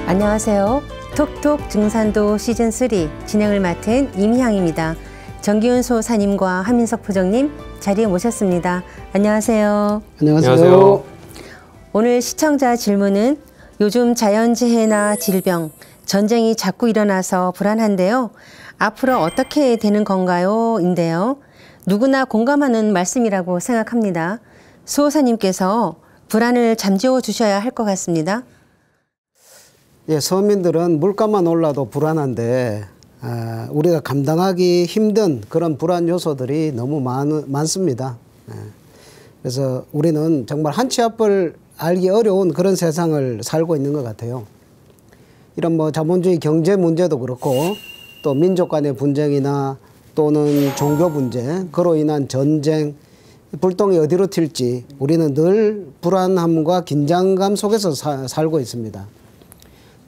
안녕하세요. 톡톡 증산도 시즌3 진행을 맡은 임희향입니다. 정기훈 소사님과 하민석 부장님 자리에 모셨습니다. 안녕하세요. 안녕하세요. 오늘 시청자 질문은 요즘 자연재해나 질병, 전쟁이 자꾸 일어나서 불안한데요. 앞으로 어떻게 되는 건가요? 인데요. 누구나 공감하는 말씀이라고 생각합니다. 수호사님께서 불안을 잠재워 주셔야 할 것 같습니다. 예, 서민들은 물가만 올라도 불안한데 우리가 감당하기 힘든 그런 불안 요소들이 너무 많습니다. 그래서 우리는 정말 한 치 앞을 알기 어려운 그런 세상을 살고 있는 것 같아요. 이런 자본주의 경제 문제도 그렇고 또 민족 간의 분쟁이나 또는 종교 분쟁, 그로 인한 전쟁, 불똥이 어디로 튈지 우리는 늘 불안함과 긴장감 속에서 살고 있습니다.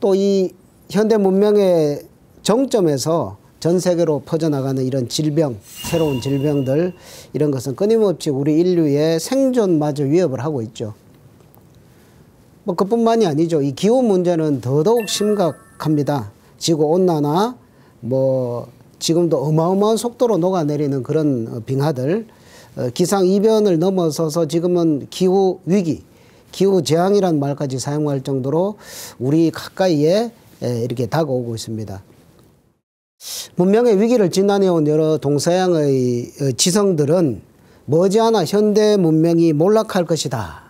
또 이 현대 문명의 정점에서 전 세계로 퍼져나가는 이런 질병, 새로운 질병들, 이런 것은 끊임없이 우리 인류의 생존마저 위협을 하고 있죠. 그뿐만이 아니죠. 이 기후 문제는 더더욱 심각합니다. 지구온난화, 지금도 어마어마한 속도로 녹아내리는 그런 빙하들, 기상이변을 넘어서서 지금은 기후위기, 기후재앙이라는 말까지 사용할 정도로 우리 가까이에 이렇게 다가오고 있습니다. 문명의 위기를 지나내온 여러 동서양의 지성들은 머지않아 현대 문명이 몰락할 것이다.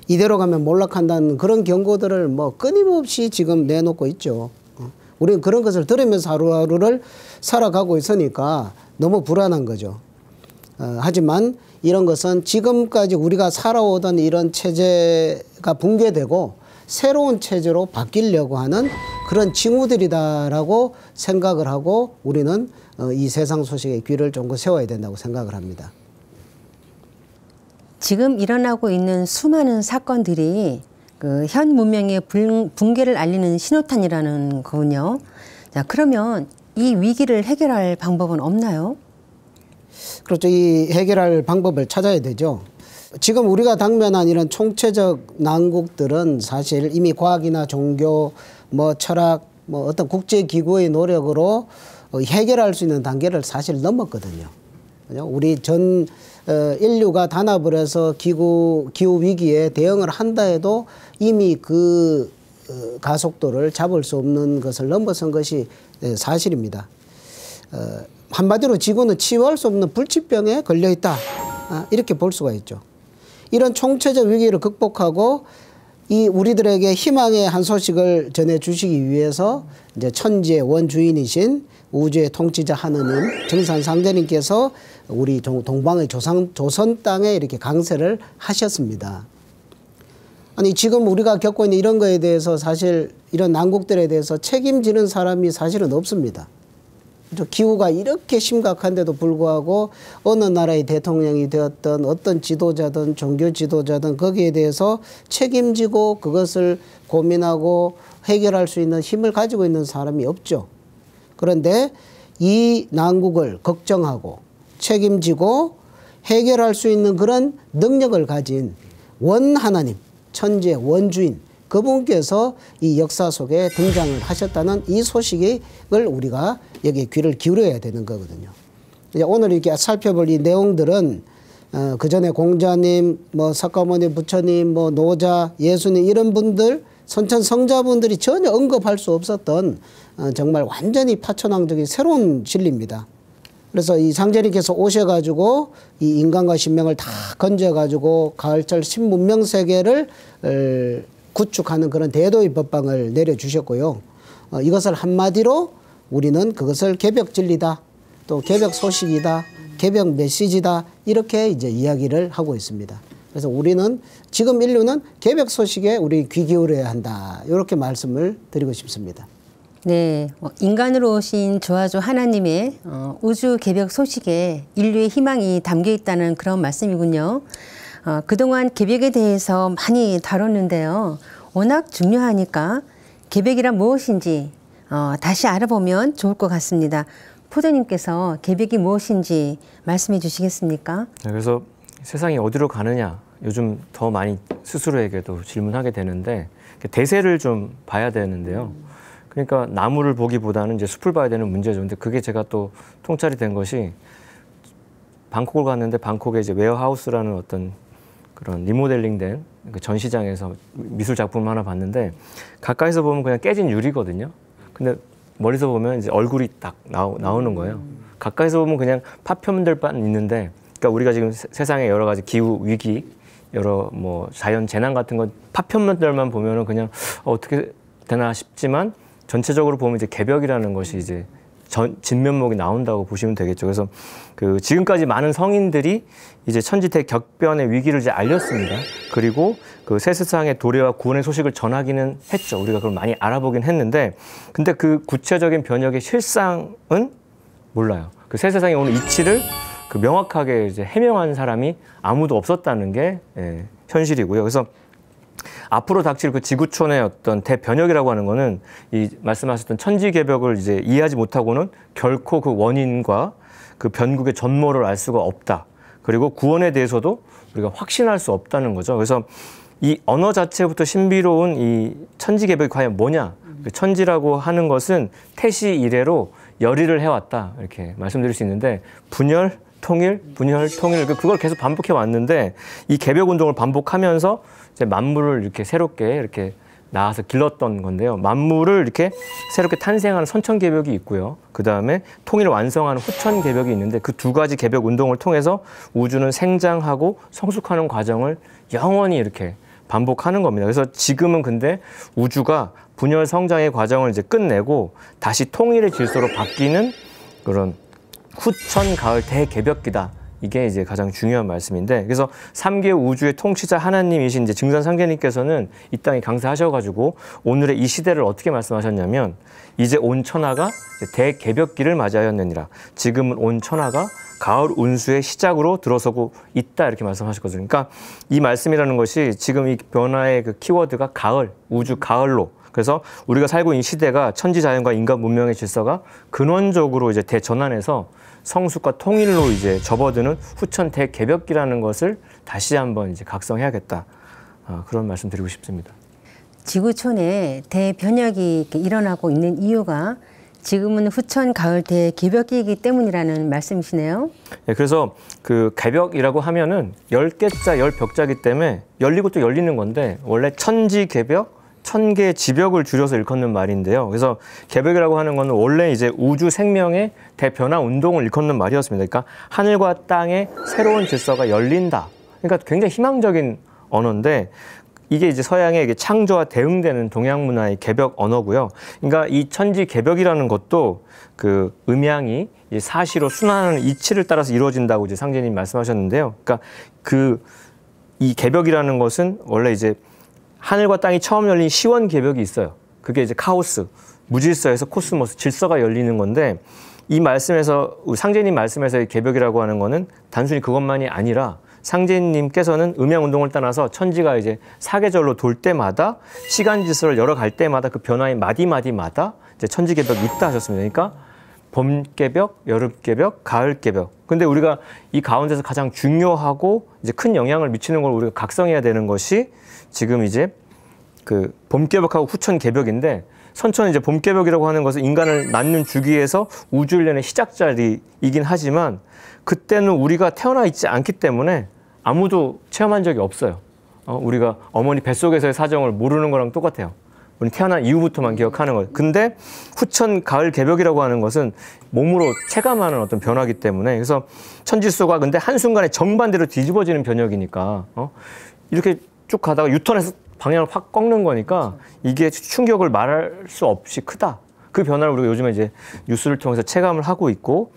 이대로 가면 몰락한다는 그런 경고들을 끊임없이 지금 내놓고 있죠. 우리는 그런 것을 들으면서 하루하루를 살아가고 있으니까 너무 불안한 거죠. 하지만 이런 것은 지금까지 우리가 살아오던 이런 체제가 붕괴되고 새로운 체제로 바뀌려고 하는 그런 징후들이다라고 생각을 하고 우리는 이 세상 소식에 귀를 쫑긋 세워야 된다고 생각을 합니다. 지금 일어나고 있는 수많은 사건들이 현 문명의 붕괴를 알리는 신호탄이라는 거군요. 자, 그러면 이 위기를 해결할 방법은 없나요? 그렇죠. 이 해결할 방법을 찾아야 되죠. 지금 우리가 당면한 이런 총체적 난국들은 사실 이미 과학이나 종교, 철학, 어떤 국제기구의 노력으로 해결할 수 있는 단계를 사실 넘었거든요. 우리 전 인류가 단합을 해서 기후 위기에 대응을 한다 해도 이미 그 가속도를 잡을 수 없는 것을 넘어선 것이 사실입니다. 한마디로 지구는 치유할 수 없는 불치병에 걸려 있다. 이렇게 볼 수가 있죠. 이런 총체적 위기를 극복하고 이 우리들에게 희망의 한 소식을 전해주시기 위해서 이제 천지의 원주인이신 우주의 통치자 하느님, 정산상제님께서 우리 동방의 조선 땅에 이렇게 강세를 하셨습니다. 아니, 지금 우리가 겪고 있는 이런 거에 대해서 사실 이런 난국들에 대해서 책임지는 사람이 사실은 없습니다. 기후가 이렇게 심각한데도 불구하고 어느 나라의 대통령이 되었던 어떤 지도자든 종교 지도자든 거기에 대해서 책임지고 그것을 고민하고 해결할 수 있는 힘을 가지고 있는 사람이 없죠. 그런데 이 난국을 걱정하고 책임지고 해결할 수 있는 그런 능력을 가진 원하나님, 천지의 원주인, 그분께서 이 역사 속에 등장을 하셨다는 이 소식을 우리가 여기에 귀를 기울여야 되는 거거든요. 이제 오늘 이렇게 살펴볼 이 내용들은 그 전에 공자님, 석가모니 부처님, 노자, 예수님 이런 분들, 선천 성자분들이 전혀 언급할 수 없었던 정말 완전히 파천왕적인 새로운 진리입니다. 그래서 이 상제님께서 오셔가지고 이 인간과 신명을 다 건져가지고 가을철 신문명 세계를 구축하는 그런 대도의 법방을 내려주셨고요. 이것을 한마디로 우리는 그것을 개벽 진리다, 또 개벽 소식이다, 개벽 메시지다, 이렇게 이제 이야기를 하고 있습니다. 그래서 우리는 지금 인류는 개벽 소식에 우리 귀 기울여야 한다, 이렇게 말씀을 드리고 싶습니다. 네, 인간으로 오신 조화조 하나님의 우주 개벽 소식에 인류의 희망이 담겨 있다는 그런 말씀이군요. 그동안 개벽에 대해서 많이 다뤘는데요. 워낙 중요하니까 개벽이란 무엇인지 다시 알아보면 좋을 것 같습니다. 포도님께서 개벽이 무엇인지 말씀해 주시겠습니까? 네, 그래서 세상이 어디로 가느냐, 요즘 더 많이 스스로에게도 질문하게 되는데 대세를 좀 봐야 되는데요. 그러니까 나무를 보기보다는 이제 숲을 봐야 되는 문제죠. 근데 그게 제가 또 통찰이 된 것이 방콕을 갔는데 방콕에 이제 웨어하우스라는 어떤 그런 리모델링된 그 전시장에서 미술 작품을 하나 봤는데 가까이서 보면 그냥 깨진 유리거든요. 근데 멀리서 보면 이제 얼굴이 딱 나오는 거예요. 가까이서 보면 그냥 파편들만 있는데, 그러니까 우리가 지금 세상에 여러 가지 기후 위기, 여러 뭐 자연 재난 같은 건 파편들만 보면은 그냥 어떻게 되나 싶지만 전체적으로 보면 이제 개벽이라는 것이 이제 진면목이 나온다고 보시면 되겠죠. 그래서 그 지금까지 많은 성인들이 이제 천지대 격변의 위기를 이제 알렸습니다. 그리고 그 새 세상의 도래와 구원의 소식을 전하기는 했죠. 우리가 그걸 많이 알아보긴 했는데, 근데 그 구체적인 변혁의 실상은 몰라요. 그 새 세상에 오는 이치를 그 명확하게 이제 해명한 사람이 아무도 없었다는 게 현실이고요. 그래서 앞으로 닥칠 그 지구촌의 어떤 대변혁이라고 하는 거는 이 말씀하셨던 천지개벽을 이제 이해하지 못하고는 결코 그 원인과 그 변국의 전모를 알 수가 없다. 그리고 구원에 대해서도 우리가 확신할 수 없다는 거죠. 그래서 이 언어 자체부터 신비로운 이 천지개벽이 과연 뭐냐? 그 천지라고 하는 것은 태시 이래로 열의를 해왔다. 이렇게 말씀드릴 수 있는데 분열, 통일, 분열, 통일, 그걸 계속 반복해 왔는데 이 개벽 운동을 반복하면서 이제 만물을 이렇게 새롭게 이렇게 나와서 길렀던 건데요. 만물을 이렇게 새롭게 탄생하는 선천개벽이 있고요. 그 다음에 통일을 완성하는 후천개벽이 있는데 그 두 가지 개벽 운동을 통해서 우주는 생장하고 성숙하는 과정을 영원히 이렇게 반복하는 겁니다. 그래서 지금은 근데 우주가 분열 성장의 과정을 이제 끝내고 다시 통일의 질서로 바뀌는 그런 후천 가을 대개벽기다. 이게 이제 가장 중요한 말씀인데, 그래서 3개 우주의 통치자 하나님이신 이제 증산 상제님께서는 이 땅에 강사하셔가지고 오늘의 이 시대를 어떻게 말씀하셨냐면, 이제 온 천하가 대개벽기를 맞이하였느니라. 지금은 온 천하가 가을 운수의 시작으로 들어서고 있다. 이렇게 말씀하셨거든요. 그러니까 이 말씀이라는 것이 지금 이 변화의 그 키워드가 가을, 우주 가을로. 그래서 우리가 살고 있는 시대가 천지자연과 인간 문명의 질서가 근원적으로 이제 대전환해서 성숙과 통일로 이제 접어드는 후천 대개벽기라는 것을 다시 한번 이제 각성해야겠다. 그런 말씀 드리고 싶습니다. 지구촌에 대변혁이 일어나고 있는 이유가 지금은 후천 가을 대개벽기이기 때문이라는 말씀이시네요. 네, 그래서 그 개벽이라고 하면은 10개자 10벽자기 때문에 열리고 또 열리는 건데, 원래 천지개벽, 천개 지벽을 줄여서 일컫는 말인데요. 그래서 개벽이라고 하는 거는 원래 이제 우주 생명의 대변화 운동을 일컫는 말이었습니다. 그러니까 하늘과 땅의 새로운 질서가 열린다. 그러니까 굉장히 희망적인 언어인데, 이게 이제 서양의 이게 창조와 대응되는 동양 문화의 개벽 언어고요. 그러니까 이 천지 개벽이라는 것도 그 음양이 이제 사시로 순환하는 이치를 따라서 이루어진다고 이제 상제님 말씀하셨는데요. 그러니까 이 개벽이라는 것은 원래 이제 하늘과 땅이 처음 열린 시원 개벽이 있어요. 그게 이제 카오스, 무질서에서 코스모스, 질서가 열리는 건데, 이 말씀에서 상제님 말씀에서의 개벽이라고 하는 거는 단순히 그것만이 아니라 상제님께서는 음양운동을 떠나서 천지가 이제 사계절로 돌 때마다 시간 질서를 열어갈 때마다 그 변화의 마디마디마다 이제 천지개벽이 있다 하셨습니다. 그러니까 봄개벽, 여름개벽, 가을개벽. 근데 우리가 이 가운데서 가장 중요하고 이제 큰 영향을 미치는 걸 우리가 각성해야 되는 것이 지금 이제 그 봄개벽하고 후천개벽인데, 선천은 이제 봄개벽이라고 하는 것은 인간을 낳는 주기에서 우주일련의 시작자리이긴 하지만 그때는 우리가 태어나 있지 않기 때문에 아무도 체험한 적이 없어요. 우리가 어머니 뱃속에서의 사정을 모르는 거랑 똑같아요. 우리 태어난 이후부터만 기억하는 거예요. 근데 후천 가을 개벽이라고 하는 것은 몸으로 체감하는 어떤 변화이기 때문에, 그래서 천지수가 근데 한순간에 정반대로 뒤집어지는 변혁이니까 이렇게 쭉 가다가 유턴해서 방향을 확 꺾는 거니까 이게 충격을 말할 수 없이 크다. 그 변화를 우리가 요즘에 이제 뉴스를 통해서 체감을 하고 있고,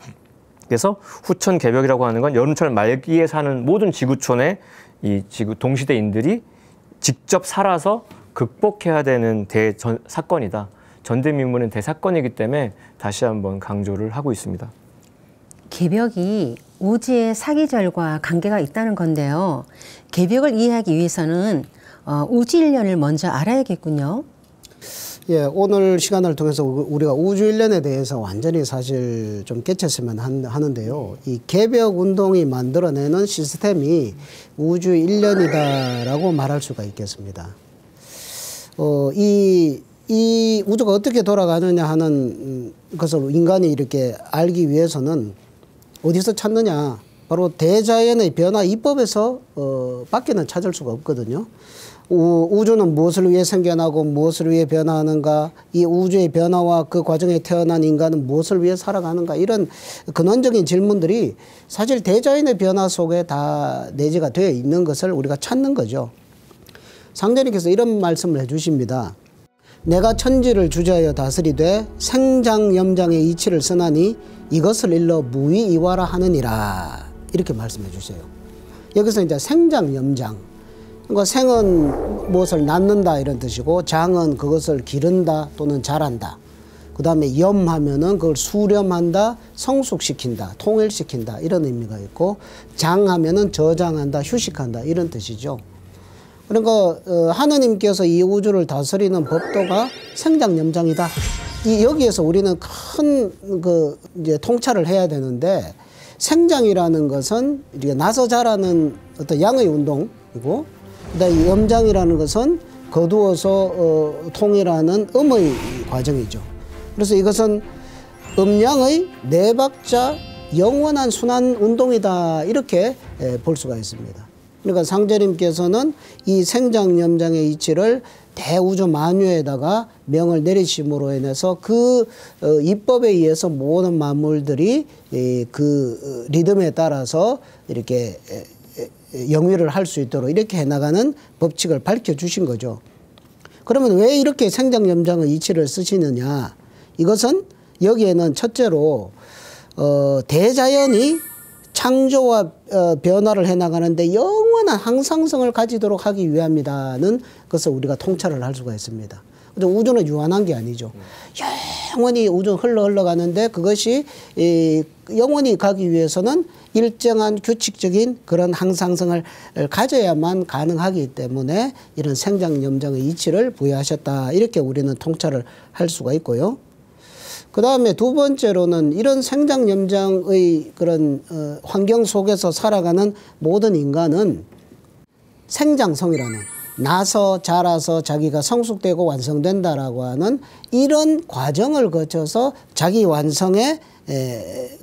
그래서 후천 개벽이라고 하는 건 여름철 말기에 사는 모든 지구촌의 이 지구 동시대인들이 직접 살아서 극복해야 되는 사건이다. 전대미문은 대사건이기 때문에 다시 한번 강조를 하고 있습니다. 개벽이 우주의 사계절과 관계가 있다는 건데요. 개벽을 이해하기 위해서는 우주일련을 먼저 알아야겠군요. 예, 오늘 시간을 통해서 우리가 우주일련에 대해서 완전히 사실 좀 깨쳤으면 하는데요. 이 개벽 운동이 만들어내는 시스템이 우주일련이다라고 말할 수가 있겠습니다. 이 우주가 어떻게 돌아가느냐 하는 것을 인간이 이렇게 알기 위해서는 어디서 찾느냐? 바로 대자연의 변화 이법에서 밖에는 찾을 수가 없거든요. 우주는 무엇을 위해 생겨나고 무엇을 위해 변화하는가, 이 우주의 변화와 그 과정에 태어난 인간은 무엇을 위해 살아가는가, 이런 근원적인 질문들이 사실 대자연의 변화 속에 다 내재가 되어 있는 것을 우리가 찾는 거죠. 상대님께서 이런 말씀을 해주십니다. 내가 천지를 주재하여 다스리되 생장염장의 이치를 쓰나니 이것을 일러 무의이화라 하느니라, 이렇게 말씀해 주세요. 여기서 이제 생장염장, 그러니까 생은 무엇을 낳는다 이런 뜻이고, 장은 그것을 기른다 또는 자란다. 그 다음에 염하면은 그걸 수렴한다, 성숙시킨다, 통일시킨다, 이런 의미가 있고, 장하면은 저장한다, 휴식한다, 이런 뜻이죠. 그러니까 하느님께서 이 우주를 다스리는 법도가 생장염장이다. 여기에서 우리는 큰 이제 통찰을 해야 되는데, 생장이라는 것은 이게 나서 자라는 어떤 양의 운동이고, 그다음에 염장이라는 것은 거두어서 통일하는 음의 과정이죠. 그래서 이것은 음양의 네 박자 영원한 순환 운동이다, 이렇게 볼 수가 있습니다. 그러니까 상제님께서는 이 생장염장의 이치를 대우주 만유에다가 명을 내리심으로 인해서 그 이법에 의해서 모든 만물들이 그 리듬에 따라서 이렇게 영위를 할 수 있도록 이렇게 해나가는 법칙을 밝혀주신 거죠. 그러면 왜 이렇게 생장염장의 이치를 쓰시느냐? 이것은 여기에는 첫째로 대자연이 창조와 변화를 해나가는데 영원한 항상성을 가지도록 하기 위함이라는 것을 우리가 통찰을 할 수가 있습니다. 우주는 유한한 게 아니죠. 영원히 우주는 흘러가는데 그것이 영원히 가기 위해서는 일정한 규칙적인 그런 항상성을 가져야만 가능하기 때문에 이런 생장염장의 이치를 부여하셨다, 이렇게 우리는 통찰을 할 수가 있고요. 그 다음에 두 번째로는 이런 생장염장의 그런 환경 속에서 살아가는 모든 인간은 생장성이라는, 나서 자라서 자기가 성숙되고 완성된다라고 하는 이런 과정을 거쳐서 자기 완성의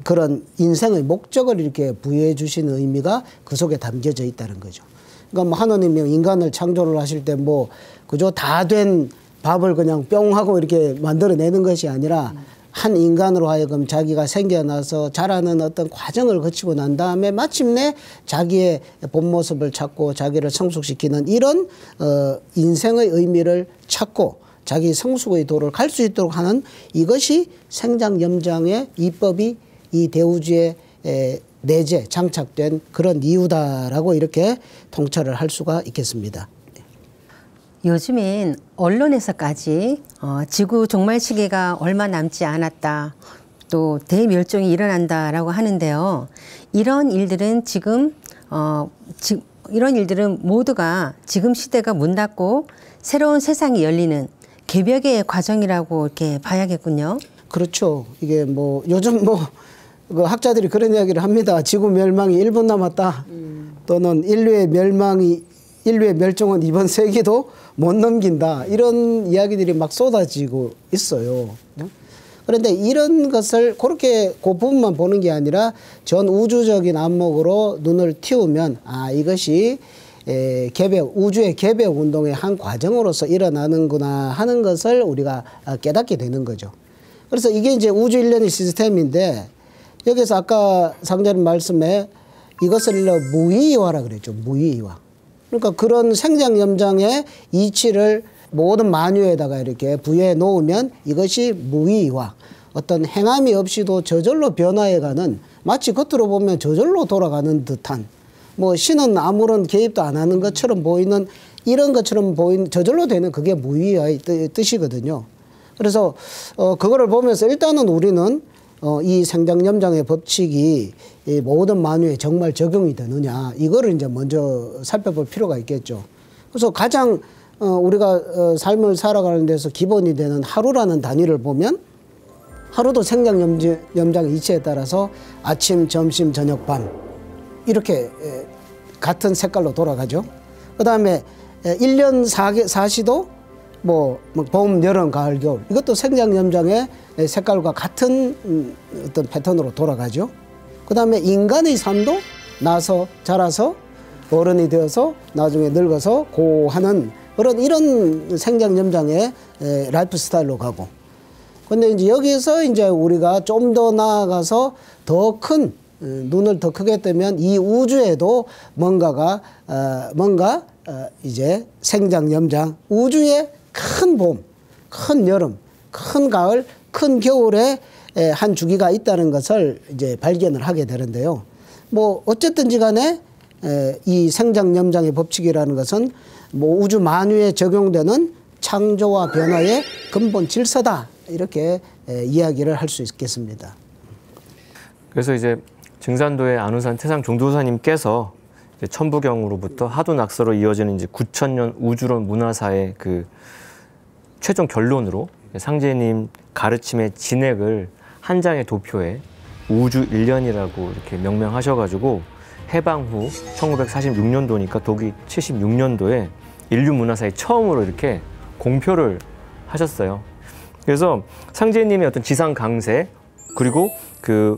그런 인생의 목적을 이렇게 부여해 주시는 의미가 그 속에 담겨져 있다는 거죠. 그러니까 뭐 하나님이 인간을 창조를 하실 때 뭐 그저 다 된 밥을 그냥 뿅 하고 이렇게 만들어내는 것이 아니라 한 인간으로 하여금 자기가 생겨나서 자라는 어떤 과정을 거치고 난 다음에 마침내 자기의 본 모습을 찾고 자기를 성숙시키는 이런 인생의 의미를 찾고 자기 성숙의 도를 갈 수 있도록 하는, 이것이 생장염장의 이법이 이 대우주에 내재 장착된 그런 이유다라고 이렇게 통찰을 할 수가 있겠습니다. 요즘엔 언론에서까지 지구 종말 시기가 얼마 남지 않았다, 또 대멸종이 일어난다라고 하는데요. 이런 일들은 이런 일들은 모두가 지금 시대가 문 닫고 새로운 세상이 열리는 개벽의 과정이라고 이렇게 봐야겠군요. 그렇죠. 이게 뭐 요즘 그 학자들이 그런 이야기를 합니다. 지구 멸망이 1분 남았다. 또는 인류의 멸종은 이번 세기도 못 넘긴다, 이런 이야기들이 막 쏟아지고 있어요. 그런데 이런 것을 그렇게 그 부분만 보는 게 아니라 전 우주적인 안목으로 눈을 틔우면, 이것이 우주의 개벽 운동의 한 과정으로서 일어나는구나 하는 것을 우리가 깨닫게 되는 거죠. 그래서 이게 이제 우주 일련의 시스템인데, 여기서 아까 상자님 말씀에 이것을 일러 무의이화라 그랬죠. 무의이화. 그러니까 그런 생장염장의 이치를 모든 만유에다가 이렇게 부여해 놓으면 이것이 무의이화, 어떤 행함이 없이도 저절로 변화해가는, 마치 겉으로 보면 저절로 돌아가는 듯한, 뭐 신은 아무런 개입도 안 하는 것처럼 보이는, 이런 것처럼 보이는, 저절로 되는, 그게 무의이화의 뜻이거든요. 그래서 그거를 보면서 일단은 우리는 이 생장염장의 법칙이 이 모든 만유에 정말 적용이 되느냐, 이거를 이제 먼저 살펴볼 필요가 있겠죠. 그래서 가장 우리가 삶을 살아가는 데서 기본이 되는 하루라는 단위를 보면, 하루도 생장염장 이치에 따라서 아침, 점심, 저녁, 밤 이렇게 같은 색깔로 돌아가죠. 그 다음에 1년 사시도 뭐 봄, 여름, 가을, 겨울 이것도 생장 염장의 색깔과 같은 어떤 패턴으로 돌아가죠. 그 다음에 인간의 삶도 나서 자라서 어른이 되어서 나중에 늙어서 고하는 이런 생장 염장의 라이프 스타일로 가고. 근데 이제 여기에서 이제 우리가 좀 더 나아가서 더 큰 눈을 더 크게 뜨면 이 우주에도 뭔가 이제 생장 염장 우주의 큰 봄, 큰 여름, 큰 가을, 큰 겨울에 한 주기가 있다는 것을 이제 발견을 하게 되는데요. 뭐 어쨌든지 간에 이 생장 염장의 법칙이라는 것은 뭐 우주 만유에 적용되는 창조와 변화의 근본 질서다. 이렇게 이야기를 할 수 있겠습니다. 그래서 이제 증산도의 안우산 태상 종도사님께서 천부경으로부터 하도낙서로 이어지는 이제 9,000년 우주론 문화사의 그 최종 결론으로 상제님 가르침의 진액을 한 장의 도표에 우주 1년이라고 이렇게 명명하셔가지고 해방 후 1946년도니까 독이 76년도에 인류 문화사에 처음으로 이렇게 공표를 하셨어요. 그래서 상제님의 어떤 지상 강세 그리고 그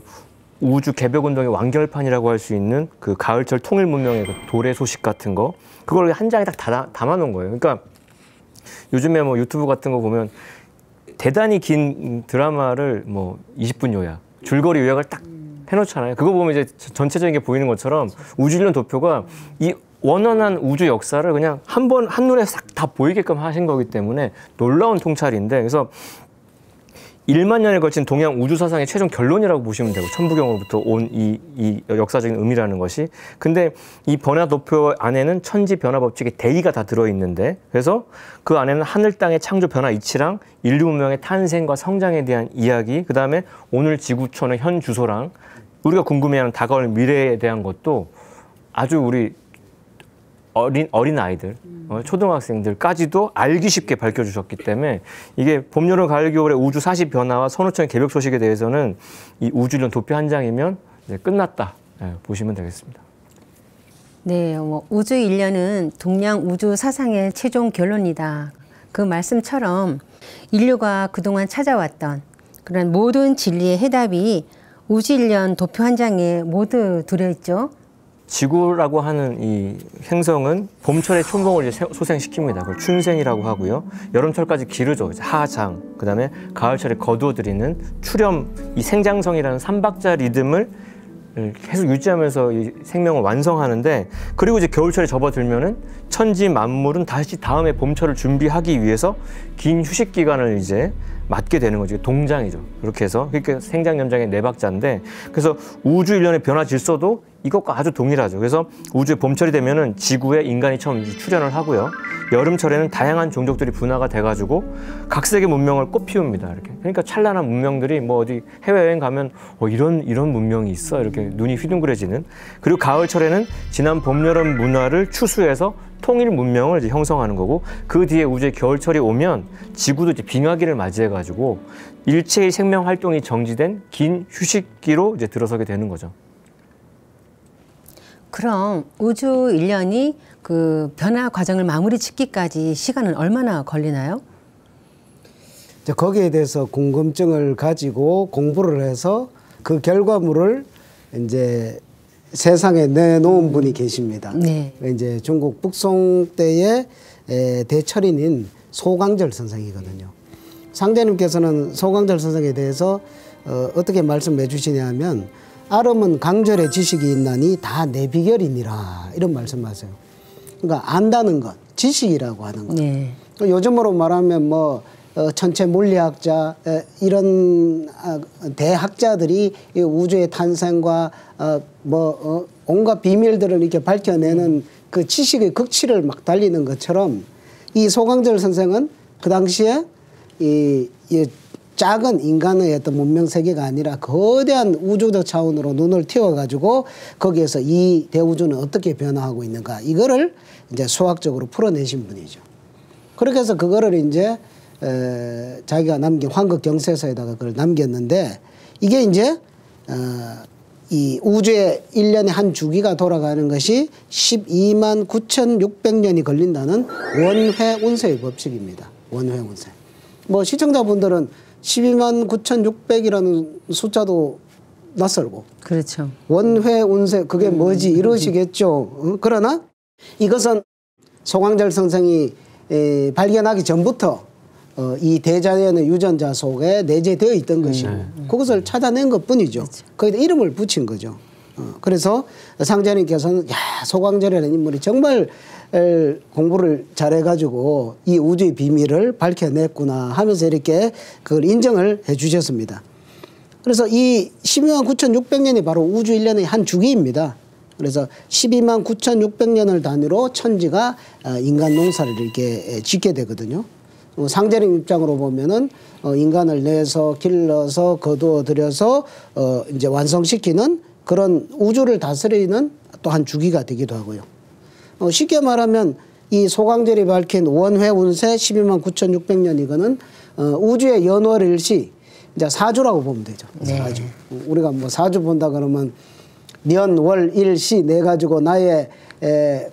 우주 개벽 운동의 완결판이라고 할 수 있는 그 가을철 통일 문명의 그 도래 소식 같은 거 그걸 한 장에 딱 담아 놓은 거예요. 그러니까 요즘에 뭐 유튜브 같은 거 보면 대단히 긴 드라마를 뭐 20분 요약, 줄거리 요약을 딱 해놓잖아요. 그거 보면 이제 전체적인 게 보이는 것처럼 우주일년 도표가 이 원원한 우주 역사를 그냥 한눈에 싹 다 보이게끔 하신 거기 때문에 놀라운 통찰인데, 그래서 1만 년에 걸친 동양 우주 사상의 최종 결론이라고 보시면 되고, 천부경으로부터 온 이 역사적인 의미라는 것이. 근데 이 변화 도표 안에는 천지 변화 법칙의 대의가 다 들어있는데, 그래서 그 안에는 하늘 땅의 창조 변화 이치랑 인류 문명의 탄생과 성장에 대한 이야기, 그 다음에 오늘 지구촌의 현 주소랑 우리가 궁금해하는 다가올 미래에 대한 것도 아주 우리 어린 아이들, 초등학생들까지도 알기 쉽게 밝혀주셨기 때문에 이게 봄, 여름, 가을, 겨울의 우주 40 변화와 선우천의 개벽 소식에 대해서는 이 우주일년 도표 한 장이면 이제 끝났다, 보시면 되겠습니다. 네, 우주 일년은 동양 우주 사상의 최종 결론이다. 그 말씀처럼 인류가 그동안 찾아왔던 그런 모든 진리의 해답이 우주 일년 도표 한 장에 모두 들어있죠. 지구라고 하는 이 행성은 봄철에 촌봉을 이제 소생시킵니다. 그걸 춘생이라고 하고요. 여름철까지 기르죠. 하장, 그 다음에 가을철에 거두어들이는 출염, 이 생장성이라는 삼박자 리듬을 계속 유지하면서 이 생명을 완성하는데, 그리고 이제 겨울철에 접어들면은 천지 만물은 다시 다음에 봄철을 준비하기 위해서 긴 휴식 기간을 이제 맞게 되는 거죠. 동장이죠. 그렇게 해서 그러니까 생장염장의 네 박자인데, 그래서 우주 일련의 변화 질서도 이것과 아주 동일하죠. 그래서 우주의 봄철이 되면은 지구에 인간이 처음 출현을 하고요. 여름철에는 다양한 종족들이 분화가 돼가지고 각색의 문명을 꽃피웁니다. 이렇게. 그러니까 찬란한 문명들이 뭐 어디 해외여행 가면 이런 문명이 있어, 이렇게 눈이 휘둥그레지는. 그리고 가을철에는 지난 봄, 여름 문화를 추수해서 통일 문명을 이제 형성하는 거고, 그 뒤에 우주의 겨울철이 오면 지구도 이제 빙하기를 맞이해가지고 일체의 생명 활동이 정지된 긴 휴식기로 이제 들어서게 되는 거죠. 그럼 우주 일년이 그 변화 과정을 마무리 짓기까지 시간은 얼마나 걸리나요? 거기에 대해서 궁금증을 가지고 공부를 해서 그 결과물을 이제 세상에 내놓은 분이 계십니다. 네. 이제 중국 북송 때의 대철인인 소강절 선생이거든요. 상제님께서는 소강절 선생에 대해서 어떻게 말씀해 주시냐면, 아름은 강절의 지식이 있나니 다 내 비결이니라, 이런 말씀하세요. 그러니까 안다는 것, 지식이라고 하는 것. 네. 요즘으로 말하면 뭐 천체 물리학자, 이런 대학자들이 이 우주의 탄생과 온갖 비밀들을 이렇게 밝혀내는 그 지식의 극치를 막 달리는 것처럼, 이 소강절 선생은 그 당시에 이 작은 인간의 어떤 문명 세계가 아니라 거대한 우주적 차원으로 눈을 틔워가지고 거기에서 이 대우주는 어떻게 변화하고 있는가, 이거를 이제 수학적으로 풀어내신 분이죠. 그렇게 해서 그거를 이제 자기가 남긴 환극경세서에다가 그걸 남겼는데, 이게 이제 이 우주의 1년에 한 주기가 돌아가는 것이 12만 9,600년이 걸린다는 원회 운세의 법칙입니다. 원회 운세. 뭐 시청자분들은 12만 9,600이라는 숫자도 낯설고. 그렇죠. 원회 운세 그게 뭐지 이러시겠죠. 그러나 이것은 송광절 선생이 발견하기 전부터 이 대자연의 유전자 속에 내재되어 있던 것이고 그것을 찾아낸 것뿐이죠. 거기다 이름을 붙인 거죠. 그래서 상자님께서는 야 소광절이라는 인물이 정말 공부를 잘해가지고 이 우주의 비밀을 밝혀냈구나 하면서 이렇게 그걸 인정을 해주셨습니다. 그래서 이 12만 9,600년이 바로 우주 1년의 한 주기입니다. 그래서 12만 9,600년을 단위로 천지가 인간 농사를 이렇게 짓게 되거든요. 상제림 입장으로 보면은 인간을 내서 길러서 거두어 들여서 이제 완성시키는 그런 우주를 다스리는 또 한 주기가 되기도 하고요. 쉽게 말하면 이 소광절이 밝힌 원회 운세 12만 9,600년 이거는 우주의 연월일시 이제 사주라고 보면 되죠. 네. 사주. 우리가 뭐 사주 본다 그러면 년, 월, 일, 시 내 가지고 나의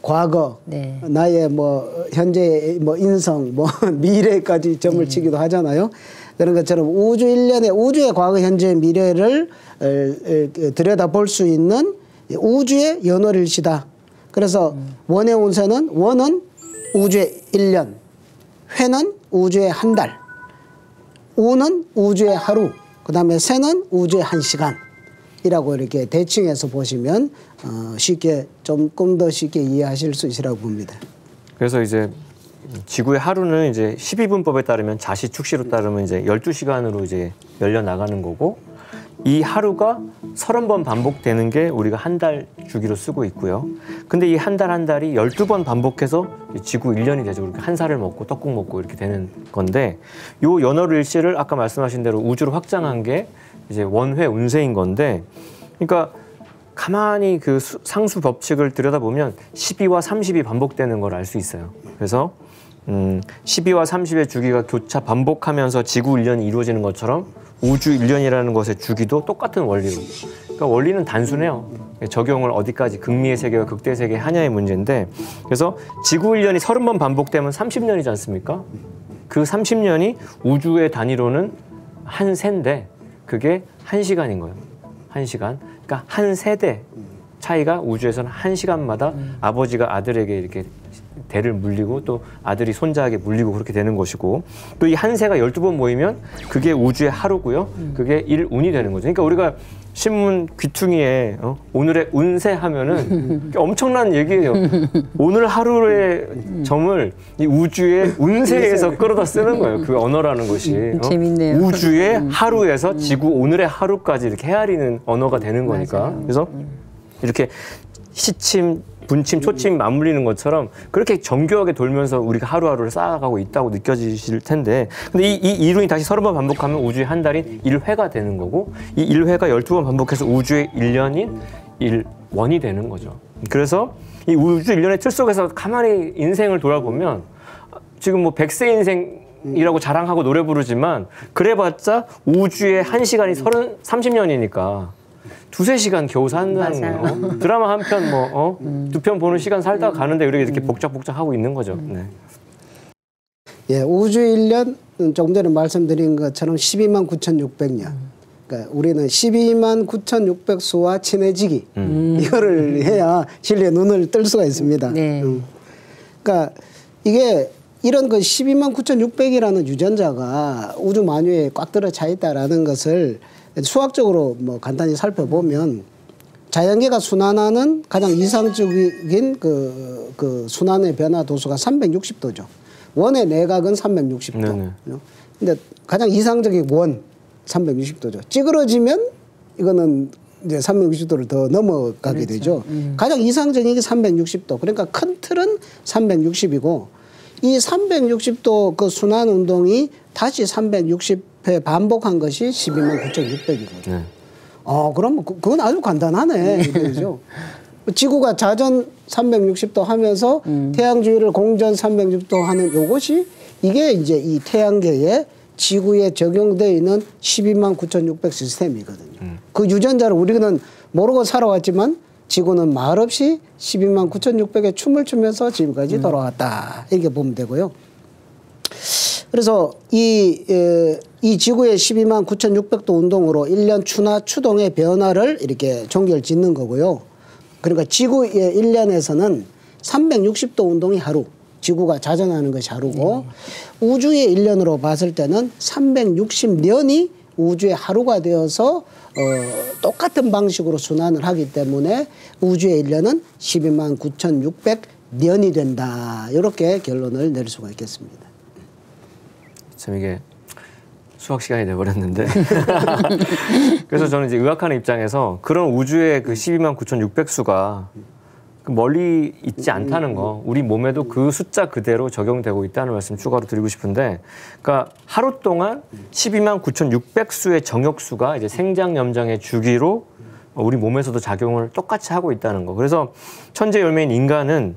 과거, 네. 나의 뭐 현재 뭐 인성, 뭐 미래까지 점을 치기도 하잖아요. 그런 것처럼 우주 1년에 우주의 과거, 현재, 미래를 들여다볼 수 있는 우주의 연월일시다. 그래서 원의 운세는 원은 우주의 1년, 회는 우주의 한 달, 우는 우주의 하루, 그 다음에 세는 우주의 1시간이라고 이렇게 대칭해서 보시면 쉽게 조금 더 쉽게 이해하실 수 있으라고 봅니다. 그래서 이제 지구의 하루는 이제 12분법에 따르면 자시 축시로 따르면 이제 12시간으로 이제 열려 나가는 거고 이 하루가 30번 반복되는 게 우리가 한 달 주기로 쓰고 있고요. 근데 이 한 달 한 달이 12번 반복해서 지구 1년이 되죠. 그렇게 한 살을 먹고 떡국 먹고 이렇게 되는 건데 요 연월일시를 아까 말씀하신 대로 우주로 확장한 게 이제 원회 운세인 건데 그러니까 가만히 그 상수 법칙을 들여다보면 12와 30이 반복되는 걸 알 수 있어요. 그래서 12와 30의 주기가 교차 반복하면서 지구 1년이 이루어지는 것처럼 우주 1년이라는 것의 주기도 똑같은 원리로. 그러니까 원리는 단순해요. 적용을 어디까지 극미의 세계와 극대의 세계 하냐의 문제인데 그래서 지구 1년이 30번 반복되면 30년이지 않습니까? 그 30년이 우주의 단위로는 한 세인데 그게 1시간인 거예요. 1시간. 그러니까 한 세대 차이가 우주에서는 1시간마다 아버지가 아들에게 이렇게 대를 물리고 또 아들이 손자에게 물리고 그렇게 되는 것이고 또 이 한 세가 12번 모이면 그게 우주의 하루고요. 그게 일운이 되는 거죠. 그러니까 우리가 신문 귀퉁이에 오늘의 운세 하면은 엄청난 얘기예요. 오늘 하루의 점을 이 우주의 운세에서 끌어다 쓰는 거예요. 그 언어라는 것이. 재밌네요. 우주의 하루에서 지구 오늘의 하루까지 이렇게 헤아리는 언어가 되는 거니까. 맞아요. 그래서 이렇게 시침, 분침, 초침 맞물리는 것처럼 그렇게 정교하게 돌면서 우리가 하루하루를 쌓아가고 있다고 느껴지실 텐데 근데 이 이론이 다시 30번 반복하면 우주의 한 달인 1회가 되는 거고 이 1회가 12번 반복해서 우주의 1년인 1원이 되는 거죠. 그래서 이 우주 1년의 틀 속에서 가만히 인생을 돌아보면 지금 뭐 100세 인생이라고 자랑하고 노래 부르지만 그래봤자 우주의 1시간이 30년이니까 두세 시간 겨우 산다는 거예요. 드라마 한 편 뭐 두 편 보는 시간 살다 가는데 이렇게 복잡복잡 하고 있는 거죠. 네. 예, 우주 1년 조금 전에 말씀드린 것처럼 12만 9,600년. 그러니까 우리는 12만 9,600수와 친해지기 이거를 해야 진리의 눈을 뜰 수가 있습니다. 네. 그러니까 이게 이런 그 12만 9,600이라는 유전자가 우주 만유에 꽉 들어차 있다라는 것을 수학적으로 뭐 간단히 살펴보면 자연계가 순환하는 가장 이상적인 그 순환의 변화 도수가 360도죠. 원의 내각은 360도. 네네. 근데 가장 이상적인 원 360도죠. 찌그러지면 이거는 이제 360도를 더 넘어가게 그렇죠. 되죠. 가장 이상적인 게 360도. 그러니까 큰 틀은 360이고 이 360도 그 순환 운동이 다시 360회 반복한 것이 12만 9,600이거든요. 네. 그럼 그건 아주 간단하네. 이거죠. 지구가 자전 360도 하면서 태양 주위를 공전 360도 하는 요것이 이게 이제 이 태양계의 지구에 적용되어 있는 12만 9,600 시스템이거든요. 그 유전자를 우리는 모르고 살아왔지만 지구는 말없이 12만 9,600의 춤을 추면서 지금까지 돌아왔다. 이렇게 보면 되고요. 그래서 이 지구의 12만 9,600도 운동으로 1년 추나 추동의 변화를 이렇게 종결 짓는 거고요. 그러니까 지구의 1년에서는 360도 운동이 하루, 지구가 자전하는 것이 하루고 우주의 1년으로 봤을 때는 360년이 우주의 하루가 되어서 똑같은 방식으로 순환을 하기 때문에 우주의 1년은 12만 9,600년이 된다. 이렇게 결론을 내릴 수가 있겠습니다. 참 이게 수학 시간이 돼버렸는데 그래서 저는 이제 의학하는 입장에서 그런 우주의 그 12만 9,600수가 멀리 있지 않다는 거, 우리 몸에도 그 숫자 그대로 적용되고 있다는 말씀 추가로 드리고 싶은데, 그러니까 하루 동안 12만 9,600수의 정욕수가 이제 생장 염장의 주기로 우리 몸에서도 작용을 똑같이 하고 있다는 거. 그래서 천재 열매인 인간은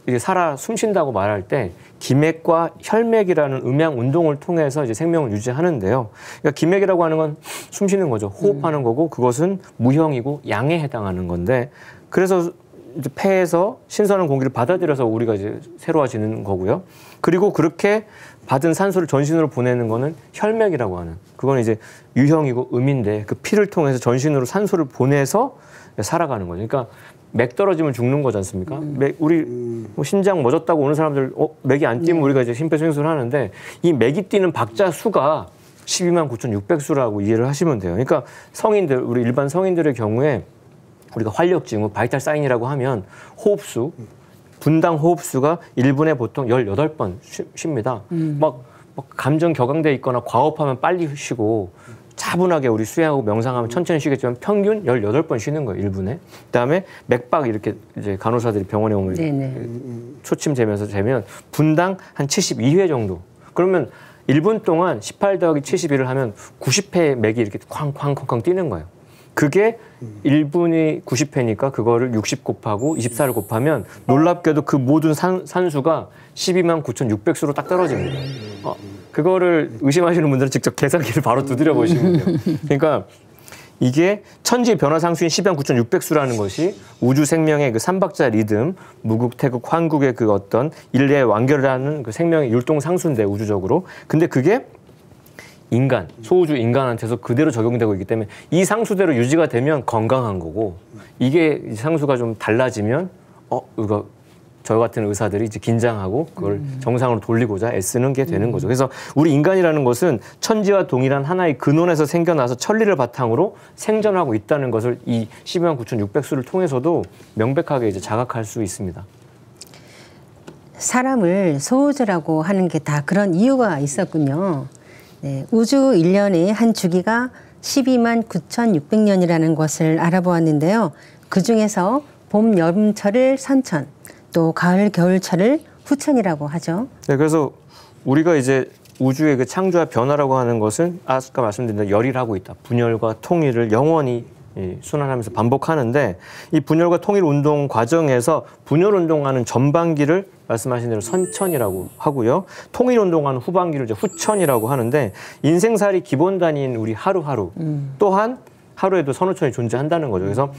이게 살아 숨쉰다고 말할 때 기맥과 혈맥이라는 음양 운동을 통해서 이제 생명을 유지하는데요. 그러니까 기맥이라고 하는 건 숨쉬는 거죠. 호흡하는 거고, 그것은 무형이고 양에 해당하는 건데, 그래서 이제 폐에서 신선한 공기를 받아들여서 우리가 이제 새로워지는 거고요. 그리고 그렇게 받은 산소를 전신으로 보내는 거는 혈맥이라고 하는, 그건 이제 유형이고 음인데 그 피를 통해서 전신으로 산소를 보내서 살아가는 거죠. 그러니까 맥 떨어지면 죽는 거지 않습니까? 우리 뭐 심장 멎었다고 오는 사람들 맥이 안 뛰면 우리가 이제 심폐소생술을 하는데, 이 맥이 뛰는 박자 수가 12만 9,600수라고 이해를 하시면 돼요. 그러니까 성인들, 우리 일반 성인들의 경우에 우리가 활력증, 바이탈 사인이라고 하면 호흡수, 분당 호흡수가 1분에 보통 18번 쉽니다. 막 감정 격앙돼 있거나 과호흡하면 빨리 쉬고, 차분하게 우리 수행하고 명상하면 천천히 쉬겠지만 평균 18번 쉬는 거예요, 1분에. 그다음에 맥박 이렇게 이제 간호사들이 병원에 오면 초침 재면서 재면 분당 한 72회 정도. 그러면 1분 동안 18 더하기 71을 하면 90회 맥이 이렇게 쾅쾅쾅쾅 뛰는 거예요. 그게 1분이 90회니까 그거를 60 곱하고 24를 곱하면 놀랍게도 그 모든 산수가 12만 9,600수로 딱 떨어집니다. 그거를 의심하시는 분들은 직접 계산기를 바로 두드려 보시면 돼요. 그러니까 이게 천지 변화 상수인 12만 9,600수라는 것이 우주 생명의 그 삼박자 리듬, 무국, 태국, 환국의 그 어떤 일례 완결하는 그 생명의 율동 상수인데, 우주적으로. 근데 그게 인간, 소우주 인간한테서 그대로 적용되고 있기 때문에 이 상수대로 유지가 되면 건강한 거고, 이게 상수가 좀 달라지면 이거 저 같은 의사들이 이제 긴장하고 그걸 정상으로 돌리고자 애쓰는 게 되는 거죠. 그래서 우리 인간이라는 것은 천지와 동일한 하나의 근원에서 생겨나서 천리를 바탕으로 생존하고 있다는 것을 이 12만 9,600수를 통해서도 명백하게 이제 자각할 수 있습니다. 사람을 소우주라고 하는 게 다 그런 이유가 있었군요. 네, 우주 1년의 한 주기가 12만 9,600년이라는 것을 알아보았는데요. 그중에서 봄, 여름철을 선천, 또 가을, 겨울철을 후천이라고 하죠. 네, 그래서 우리가 이제 우주의 그 창조와 변화라고 하는 것은 아까 말씀드린 대로 열일하고 있다. 분열과 통일을 영원히 순환하면서 반복하는데, 이 분열과 통일 운동 과정에서 분열 운동하는 전반기를 말씀하신 대로 선천이라고 하고요. 통일 운동하는 후반기를 이제 후천이라고 하는데, 인생살이 기본 단위인 우리 하루하루 또한 하루에도 선후천이 존재한다는 거죠. 그래서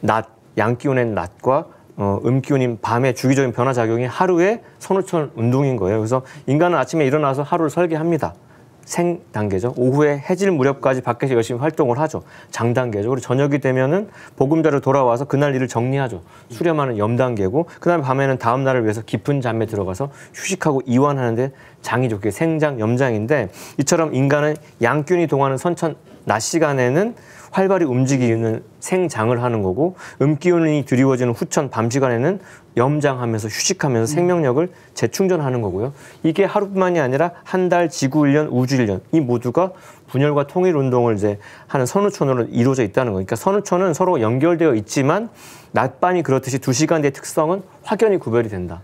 낮, 양기운의 낮과 음기운인 밤의 주기적인 변화 작용이 하루의 선후천 운동인 거예요. 그래서 인간은 아침에 일어나서 하루를 설계합니다. 생 단계죠. 오후에 해질 무렵까지 밖에서 열심히 활동을 하죠. 장 단계죠. 그리고 저녁이 되면은 보금자리로 돌아와서 그날 일을 정리하죠. 수렴하는 염 단계고, 그다음에 밤에는 다음 날을 위해서 깊은 잠에 들어가서 휴식하고 이완하는데 장이죠. 그게 생장, 염장인데, 이처럼 인간은 양균이 동하는 선천 낮 시간에는 활발히 움직이는 생장을 하는 거고, 음기운이 드리워지는 후천 밤 시간에는 염장하면서 휴식하면서 생명력을 재충전하는 거고요. 이게 하루뿐만이 아니라 한 달, 지구 1년, 우주 1년, 이 모두가 분열과 통일 운동을 이제 하는 선후천으로 이루어져 있다는 거예요. 그러니까 선후천은 서로 연결되어 있지만 낮밤이 그렇듯이 2시간대의 특성은 확연히 구별이 된다.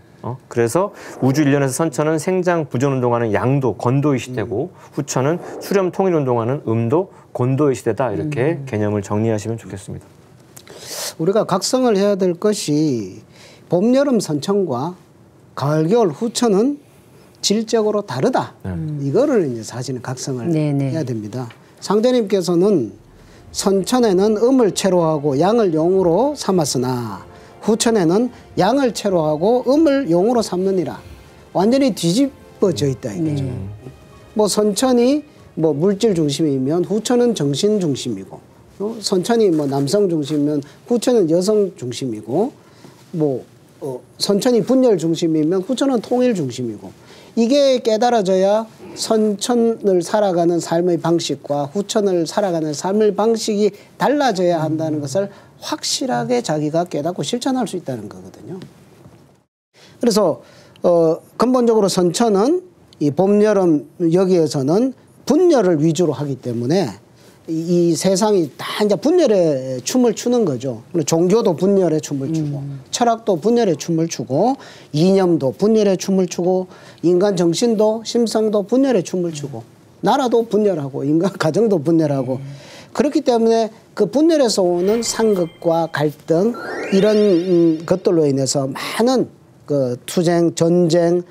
그래서 우주 1년에서 선천은 생장 부전 운동하는 양도, 건도의 시대고, 후천은 수렴 통일 운동하는 음도, 곤도의 시대다. 이렇게 개념을 정리하시면 좋겠습니다. 우리가 각성을 해야 될 것이 봄, 여름 선천과 가을, 겨울 후천은 질적으로 다르다. 이거를 이제 사실은 각성을 해야 됩니다. 상대님께서는 선천에는 음을 채로하고 양을 용으로 삼았으나 후천에는 양을 채로하고 음을 용으로 삼느니라. 완전히 뒤집어져 있다 이거죠. 뭐 선천이 뭐 물질 중심이면 후천은 정신 중심이고, 선천이 뭐 남성 중심이면 후천은 여성 중심이고, 뭐 선천이 분열 중심이면 후천은 통일 중심이고, 이게 깨달아져야 선천을 살아가는 삶의 방식과 후천을 살아가는 삶의 방식이 달라져야 한다는 것을 확실하게 자기가 깨닫고 실천할 수 있다는 거거든요. 그래서 근본적으로 선천은 이 봄, 여름 여기에서는 분열을 위주로 하기 때문에 이 세상이 다 이제 분열의 춤을 추는 거죠. 종교도 분열의 춤을 추고, 철학도 분열의 춤을 추고, 이념도 분열의 춤을 추고, 인간 정신도 심성도 분열의 춤을 추고, 나라도 분열하고, 인간 가정도 분열하고, 그렇기 때문에 그 분열에서 오는 상극과 갈등, 이런 것들로 인해서 많은 그 투쟁, 전쟁,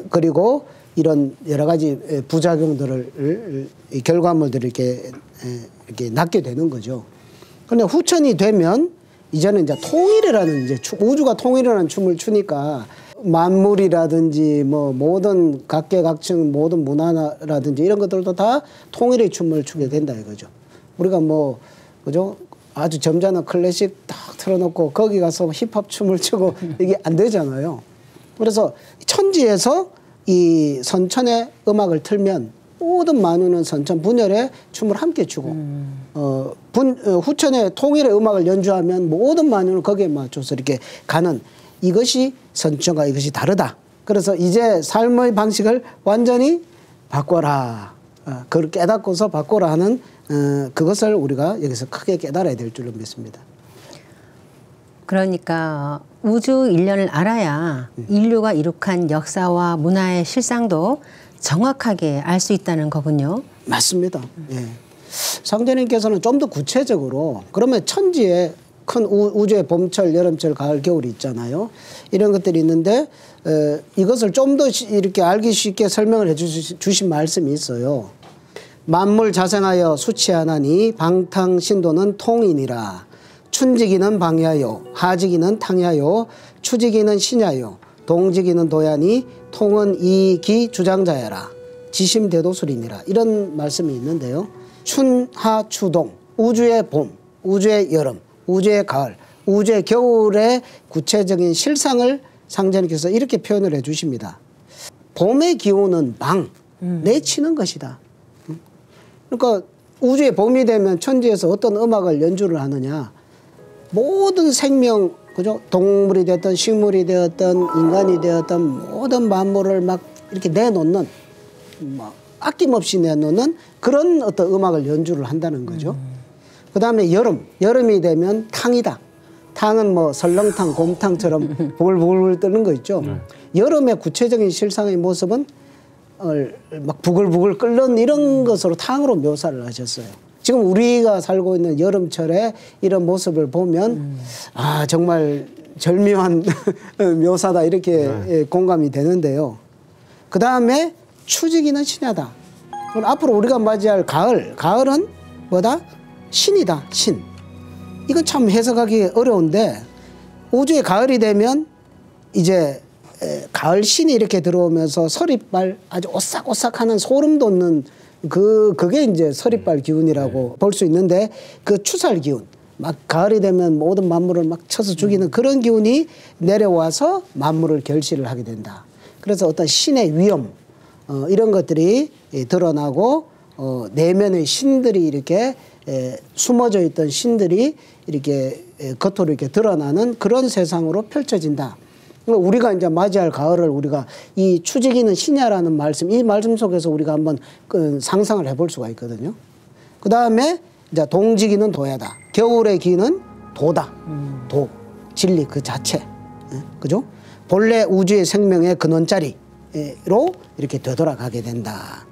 그리고 이런 여러 가지 부작용들을, 결과물들을 이렇게 낳게 되는 거죠. 그런데 후천이 되면 이제는 이제 통일이라는, 이제 우주가 통일이라는 춤을 추니까 만물이라든지 뭐 모든 각계각층 모든 문화라든지 이런 것들도 다 통일의 춤을 추게 된다 이거죠. 우리가 뭐 그죠? 아주 점잖은 클래식 딱 틀어놓고 거기 가서 힙합 춤을 추고 이게 안 되잖아요. 그래서 천지에서 이 선천의 음악을 틀면 모든 만유는 선천 분열의 춤을 함께 추고, 후천의 통일의 음악을 연주하면 모든 만유는 거기에 맞춰서 이렇게 가는, 이것이 선천과 이것이 다르다. 그래서 이제 삶의 방식을 완전히 바꿔라. 그걸 깨닫고서 바꿔라 하는 그것을 우리가 여기서 크게 깨달아야 될 줄로 믿습니다. 그러니까 우주 일련을 알아야 인류가 이룩한 역사와 문화의 실상도 정확하게 알 수 있다는 거군요. 맞습니다. 예. 상제님께서는 좀 더 구체적으로, 그러면 천지에 큰 우주의 봄철, 여름철, 가을, 겨울이 있잖아요. 이런 것들이 있는데 이것을 좀 더 이렇게 알기 쉽게 설명을 해 주신 말씀이 있어요. 만물 자생하여 수치하나니 방탕신도는 통이니라. 춘지기는 방야요, 하지기는 탕야요, 추지기는 신야요, 동지기는 도야니, 통은 이기 주장자야라. 지심대도술이니라. 이런 말씀이 있는데요. 춘, 하, 추동, 우주의 봄, 우주의 여름, 우주의 가을, 우주의 겨울의 구체적인 실상을 상제님께서 이렇게 표현을 해 주십니다. 봄의 기온은 방, 내치는 것이다. 그러니까 우주의 봄이 되면 천지에서 어떤 음악을 연주를 하느냐. 모든 생명, 그죠? 동물이 되었던 식물이 되었던 인간이 되었던 모든 만물을 막 이렇게 내놓는, 막 아낌없이 내놓는 그런 어떤 음악을 연주를 한다는 거죠. 그 다음에 여름이 되면 탕이다. 탕은 뭐 설렁탕, 곰탕처럼 부글부글 뜨는 거 있죠. 여름의 구체적인 실상의 모습은 막 부글부글 끓는 이런 것으로 탕으로 묘사를 하셨어요. 지금 우리가 살고 있는 여름철에 이런 모습을 보면 아 정말 절묘한 묘사다 이렇게 공감이 되는데요. 그 다음에 추지기는 신야다. 그럼 앞으로 우리가 맞이할 가을은 뭐다? 신이다. 신. 이건 참 해석하기 어려운데 우주의 가을이 되면 이제 가을 신이 이렇게 들어오면서 서리빨 아주 오싹오싹하는 소름 돋는 그게 이제 서리빨 기운이라고 볼 수 있는데 그 추살 기운, 막 가을이 되면 모든 만물을 막 쳐서 죽이는 그런 기운이 내려와서 만물을 결실을 하게 된다. 그래서 어떤 신의 위엄, 이런 것들이 드러나고 내면의 신들이 이렇게 숨어져 있던 신들이 이렇게 겉으로 이렇게 드러나는 그런 세상으로 펼쳐진다. 우리가 이제 맞이할 가을을 우리가 이 추지기는 신야라는 말씀, 이 말씀 속에서 우리가 한번 상상을 해볼 수가 있거든요. 그 다음에 이제 동지기는 도야다. 겨울의 기는 도다. 도, 진리 그 자체. 그죠? 본래 우주의 생명의 근원자리로 이렇게 되돌아가게 된다.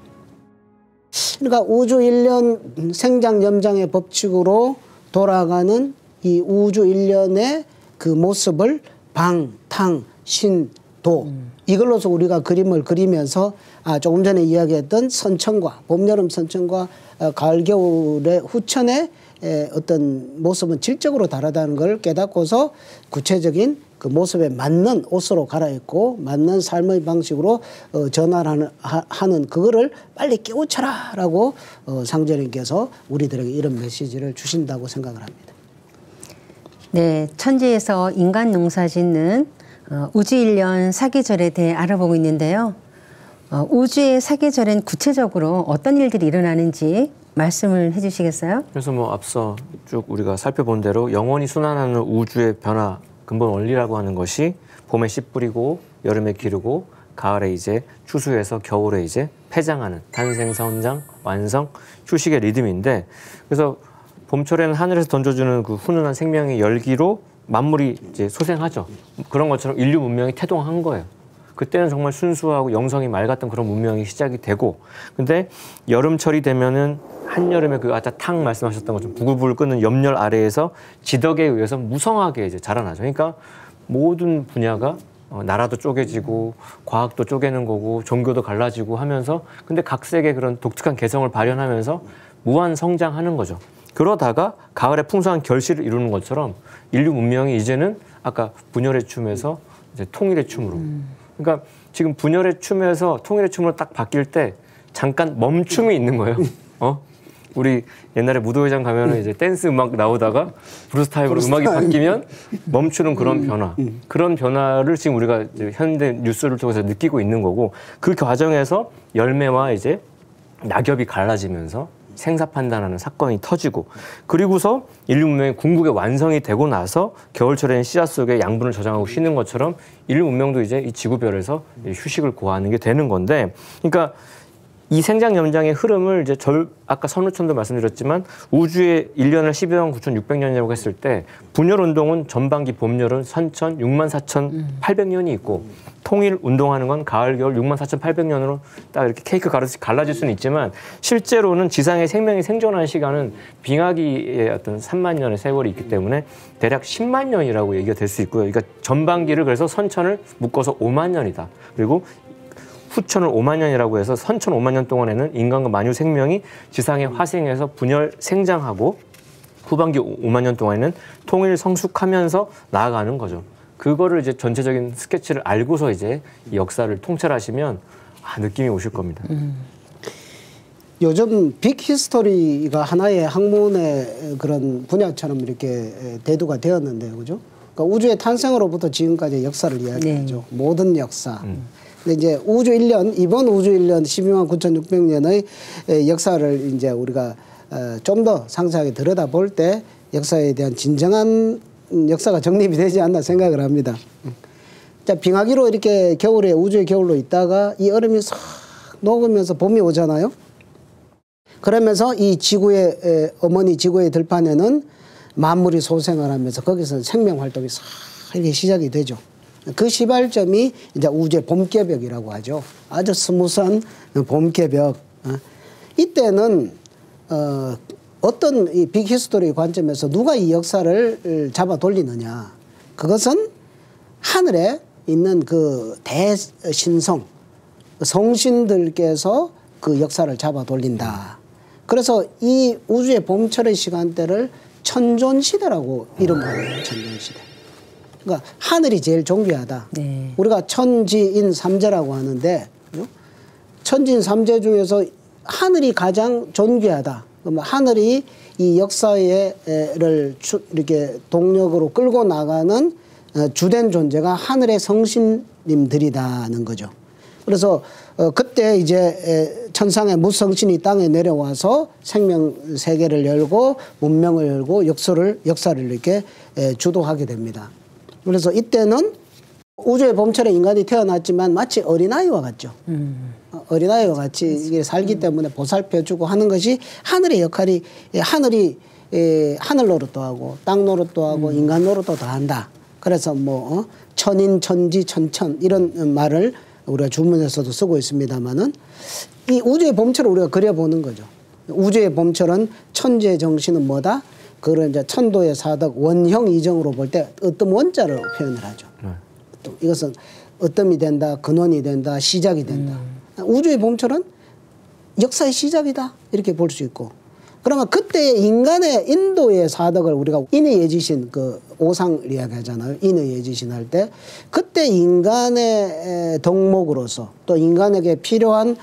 그러니까 우주 일련 생장 염장의 법칙으로 돌아가는 이 우주 일련의 그 모습을 방, 탕, 신, 도 이걸로서 우리가 그림을 그리면서 조금 전에 이야기했던 선천과 봄, 여름 선천과 가을, 겨울의 후천의 어떤 모습은 질적으로 다르다는 걸 깨닫고서 구체적인 그 모습에 맞는 옷으로 갈아입고 맞는 삶의 방식으로 전환하는 그거를 빨리 깨우쳐라라고 상제님께서 우리들에게 이런 메시지를 주신다고 생각을 합니다. 네, 천지에서 인간 농사 짓는 우주일련 사계절에 대해 알아보고 있는데요. 우주의 사계절엔 구체적으로 어떤 일들이 일어나는지 말씀을 해주시겠어요? 그래서 뭐 앞서 쭉 우리가 살펴본 대로 영원히 순환하는 우주의 변화 근본 원리라고 하는 것이 봄에 씨 뿌리고 여름에 기르고 가을에 이제 추수해서 겨울에 이제 폐장하는 탄생, 성장, 완성, 휴식의 리듬인데, 그래서 봄철에는 하늘에서 던져주는 그 훈훈한 생명의 열기로 만물이 이제 소생하죠. 그런 것처럼 인류 문명이 태동한 거예요. 그때는 정말 순수하고 영성이 맑았던 그런 문명이 시작이 되고, 근데 여름철이 되면은 한여름에 그 아까 탕 말씀하셨던 것처럼 부글부글 끓는 염열 아래에서 지덕에 의해서 무성하게 이제 자라나죠. 그러니까 모든 분야가 나라도 쪼개지고 과학도 쪼개는 거고 종교도 갈라지고 하면서, 근데 각색의 그런 독특한 개성을 발현하면서 무한 성장하는 거죠. 그러다가 가을에 풍성한 결실을 이루는 것처럼 인류 문명이 이제는 아까 분열의 춤에서 이제 통일의 춤으로. 그러니까 지금 분열의 춤에서 통일의 춤으로 딱 바뀔 때 잠깐 멈춤이 있는 거예요. 우리 옛날에 무도회장 가면은 이제 댄스 음악 나오다가 브루스 타입으로 음악이 바뀌면 멈추는 그런 변화. 그런 변화를 지금 우리가 이제 현대 뉴스를 통해서 느끼고 있는 거고, 그 과정에서 열매와 이제 낙엽이 갈라지면서 생사 판단하는 사건이 터지고, 그리고서 인류 문명이 궁극의 완성이 되고 나서 겨울철에는 씨앗 속에 양분을 저장하고 쉬는 것처럼 인류 문명도 이제 이 지구별에서 휴식을 고하는 게 되는 건데, 그러니까 이 생장 연장의 흐름을 이제 아까 선우천도 말씀드렸지만 우주의 1년을 12만 9,600년이라고 했을 때 분열 운동은 전반기 봄여름 선천 64,800년이 있고, 통일 운동하는 건 가을 겨울 64,800년으로 딱 이렇게 케이크 갈라질 수는 있지만, 실제로는 지상의 생명이 생존한 시간은 빙하기의 어떤 3만 년의 세월이 있기 때문에 대략 10만 년이라고 얘기가 될 수 있고요. 그러니까 전반기를 그래서 선천을 묶어서 5만 년이다. 그리고 후천을 5만 년이라고 해서 선천 5만 년 동안에는 인간과 만유 생명이 지상의 화생에서 분열 생장하고, 후반기 5만 년 동안에는 통일 성숙하면서 나아가는 거죠. 그거를 이제 전체적인 스케치를 알고서 이제 이 역사를 통찰하시면 느낌이 오실 겁니다. 요즘 빅 히스토리가 하나의 학문의 그런 분야처럼 이렇게 대두가 되었는데요, 그죠? 그러니까 우주의 탄생으로부터 지금까지 역사를 이야기하죠. 네. 모든 역사. 근데 이제 우주 1년, 이번 우주 1년 12만 9,600년의 역사를 이제 우리가 좀 더 상세하게 들여다볼 때 역사에 대한 진정한 역사가 정립이 되지 않나 생각을 합니다. 자, 빙하기로 이렇게 겨울에, 우주의 겨울로 있다가 이 얼음이 싹 녹으면서 봄이 오잖아요. 그러면서 이 지구의, 어머니 지구의 들판에는 만물이 소생을 하면서 거기서 생명 활동이 싹 이렇게 시작이 되죠. 그 시발점이 이제 우주의 봄깨벽이라고 하죠. 아주 스무스한 봄깨벽. 이때는 어떤 이 빅 히스토리 관점에서 누가 이 역사를 잡아 돌리느냐. 그것은 하늘에 있는 그 대신성, 성신들께서 그 역사를 잡아 돌린다. 그래서 이 우주의 봄철의 시간대를 천존시대라고 이름하는 천존시대. 그러니까 하늘이 제일 존귀하다. 네. 우리가 천지인 삼재라고 하는데, 천지인 삼재 중에서 하늘이 가장 존귀하다. 그러면 하늘이 이 역사를 이렇게 동력으로 끌고 나가는 주된 존재가 하늘의 성신님들이다는 거죠. 그래서 그때 이제 천상의 무성신이 땅에 내려와서 생명 세계를 열고 문명을 열고 역사를 이렇게 주도하게 됩니다. 그래서 이때는 우주의 봄철에 인간이 태어났지만 마치 어린아이와 같죠. 어린아이와 같이 살기 때문에 보살펴주고 하는 것이 하늘의 역할이, 하늘이 하늘 노릇도 하고 땅 노릇도 하고 인간 노릇도 다 한다. 그래서 뭐 천인, 천지, 천천 이런 말을 우리가 주문에서도 쓰고 있습니다만은 이 우주의 봄철을 우리가 그려보는 거죠. 우주의 봄철은 천지의 정신은 뭐다? 그걸 이제 천도의 사덕 원형 이정으로 볼 때 어떤 원자로 표현을 하죠. 이것은 어뜸이 된다, 근원이 된다, 시작이 된다. 우주의 봄철은 역사의 시작이다 이렇게 볼 수 있고, 그러면 그때 인간의 인도의 사덕을 우리가 인의예지신 그 오상을 이야기하잖아요. 인의예지신 할 때 그때 인간의 덕목으로서 또 인간에게 필요한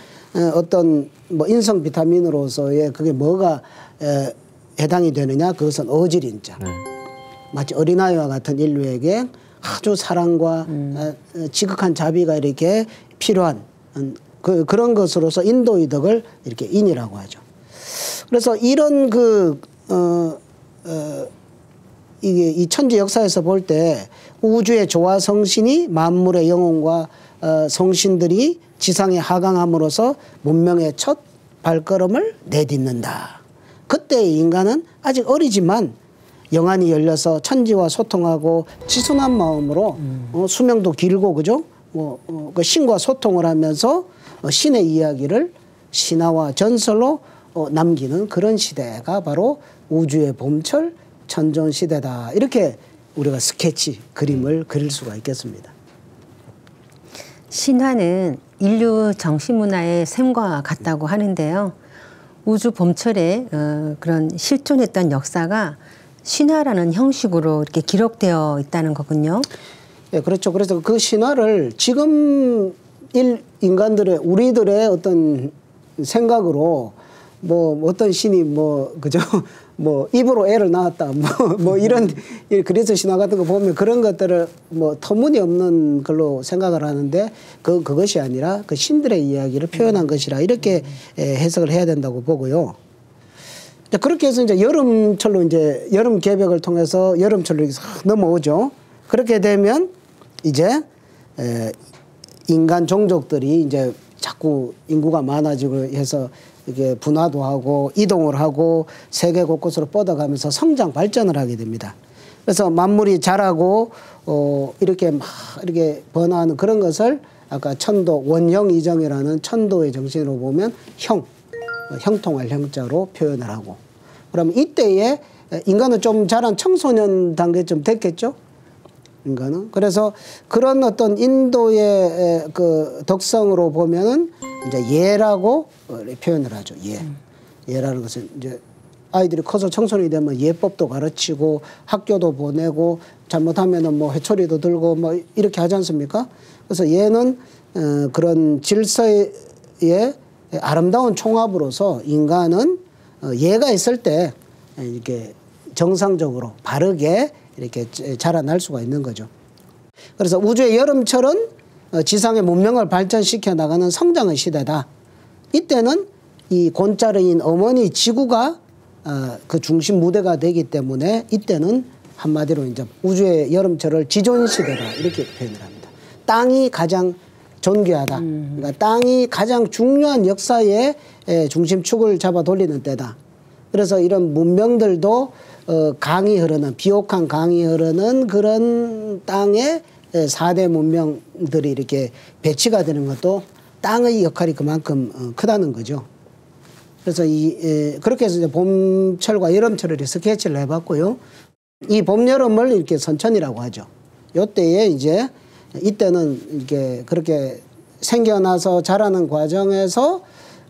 어떤 뭐 인성 비타민으로서의 그게 뭐가 해당이 되느냐, 그것은 어질인자. 마치 어린아이와 같은 인류에게 아주 사랑과 지극한 자비가 이렇게 필요한 그런 것으로서 인도의 덕을 이렇게 인이라고 하죠. 그래서 이런 이게 이 천지 역사에서 볼 때 우주의 조화 성신이 만물의 영혼과 성신들이 지상에 하강함으로써 문명의 첫 발걸음을 내딛는다. 그때 인간은 아직 어리지만 영안이 열려서 천지와 소통하고 지순한 마음으로 수명도 길고 그죠? 그 신과 소통을 하면서 신의 이야기를 신화와 전설로 남기는 그런 시대가 바로 우주의 봄철 천존 시대다. 이렇게 우리가 스케치 그림을 그릴 수가 있겠습니다. 신화는 인류 정신문화의 샘과 같다고 하는데요. 우주 봄철에 그런 실존했던 역사가 신화라는 형식으로 이렇게 기록되어 있다는 거군요. 네, 그렇죠. 그래서 그 신화를 지금 인간들의 우리들의 어떤 생각으로 뭐 어떤 신이 뭐 그죠 뭐 입으로 애를 낳았다 뭐 이런 그래서 신화 같은 거 보면 그런 것들을 뭐 터무니없는 걸로 생각을 하는데 그것이 아니라 그 신들의 이야기를 표현한 것이라 이렇게 해석을 해야 된다고 보고요. 그렇게 해서 이제 여름철로 이제 여름 개벽을 통해서 여름철로 이렇게 넘어오죠. 그렇게 되면 이제 인간 종족들이 이제 자꾸 인구가 많아지고 해서 이게 분화도 하고 이동을 하고 세계 곳곳으로 뻗어가면서 성장 발전을 하게 됩니다. 그래서 만물이 자라고 이렇게 막 이렇게 번화하는 그런 것을 아까 천도 원형 이정이라는 천도의 정신으로 보면 형통할 형자로 표현을 하고 그럼 이때에 인간은 좀 자란 청소년 단계쯤 됐겠죠. 인간은 그래서 그런 어떤 인도의 그 덕성으로 보면은 이제 예라고 표현을 하죠. 예라는 것은 이제 아이들이 커서 청소년이 되면 예법도 가르치고 학교도 보내고 잘못하면은 뭐 회초리도 들고 뭐 이렇게 하지 않습니까? 그래서 예는 그런 질서의 아름다운 총합으로서 인간은 예가 있을 때 이렇게 정상적으로 바르게 이렇게 자라날 수가 있는 거죠. 그래서 우주의 여름철은 지상의 문명을 발전시켜 나가는 성장의 시대다. 이때는 이 곤짜르인 어머니 지구가 그 중심 무대가 되기 때문에 이때는 한마디로 이제 우주의 여름철을 지존 시대다 이렇게 표현을 합니다. 땅이 가장 존귀하다. 그러니까 땅이 가장 중요한 역사의 중심축을 잡아 돌리는 때다. 그래서 이런 문명들도 강이 흐르는 비옥한 강이 흐르는 그런 땅에 4대 문명들이 이렇게 배치가 되는 것도 땅의 역할이 그만큼 크다는 거죠. 그래서 그렇게 해서 이제 봄철과 여름철을 스케치를 해봤고요. 이 봄, 여름을 이렇게 선천이라고 하죠. 요때에 이제 이때는 이렇게 그렇게 생겨나서 자라는 과정에서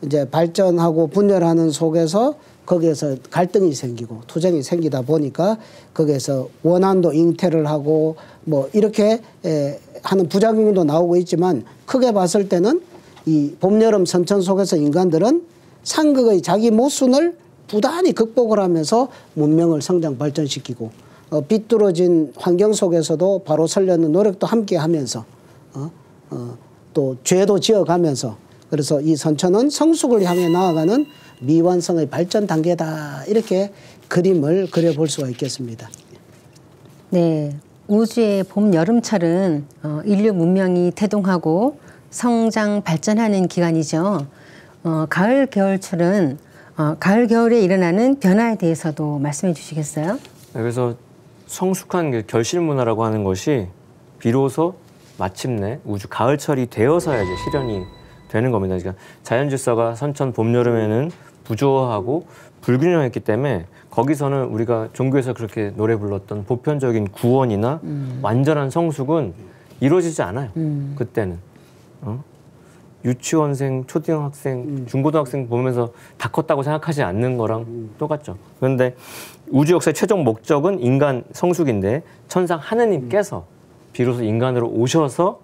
이제 발전하고 분열하는 속에서 거기에서 갈등이 생기고 투쟁이 생기다 보니까 거기에서 원한도 잉태를 하고 뭐 이렇게 하는 부작용도 나오고 있지만 크게 봤을 때는 이 봄, 여름 선천 속에서 인간들은 상극의 자기 모순을 부단히 극복을 하면서 문명을 성장 발전시키고 비뚤어진 환경 속에서도 바로 서려는 노력도 함께 하면서 또 죄도 지어가면서 그래서 이 선천은 성숙을 향해 나아가는 미완성의 발전 단계다. 이렇게 그림을 그려볼 수가 있겠습니다. 네, 우주의 봄, 여름철은 인류 문명이 태동하고 성장, 발전하는 기간이죠. 가을, 겨울철은 가을, 겨울에 일어나는 변화에 대해서도 말씀해 주시겠어요? 네, 그래서 성숙한 결실 문화라고 하는 것이 비로소 마침내 우주 가을철이 되어서야 이제 실현이 되는 겁니다. 그러니까 자연 질서가 선천, 봄, 여름에는 부조화하고 불균형했기 때문에 거기서는 우리가 종교에서 그렇게 노래 불렀던 보편적인 구원이나 완전한 성숙은 이루어지지 않아요. 그때는. 유치원생, 초등학생, 중고등학생 보면서 다 컸다고 생각하지 않는 거랑 똑같죠. 그런데 우주 역사의 최종 목적은 인간 성숙인데 천상 하느님께서 비로소 인간으로 오셔서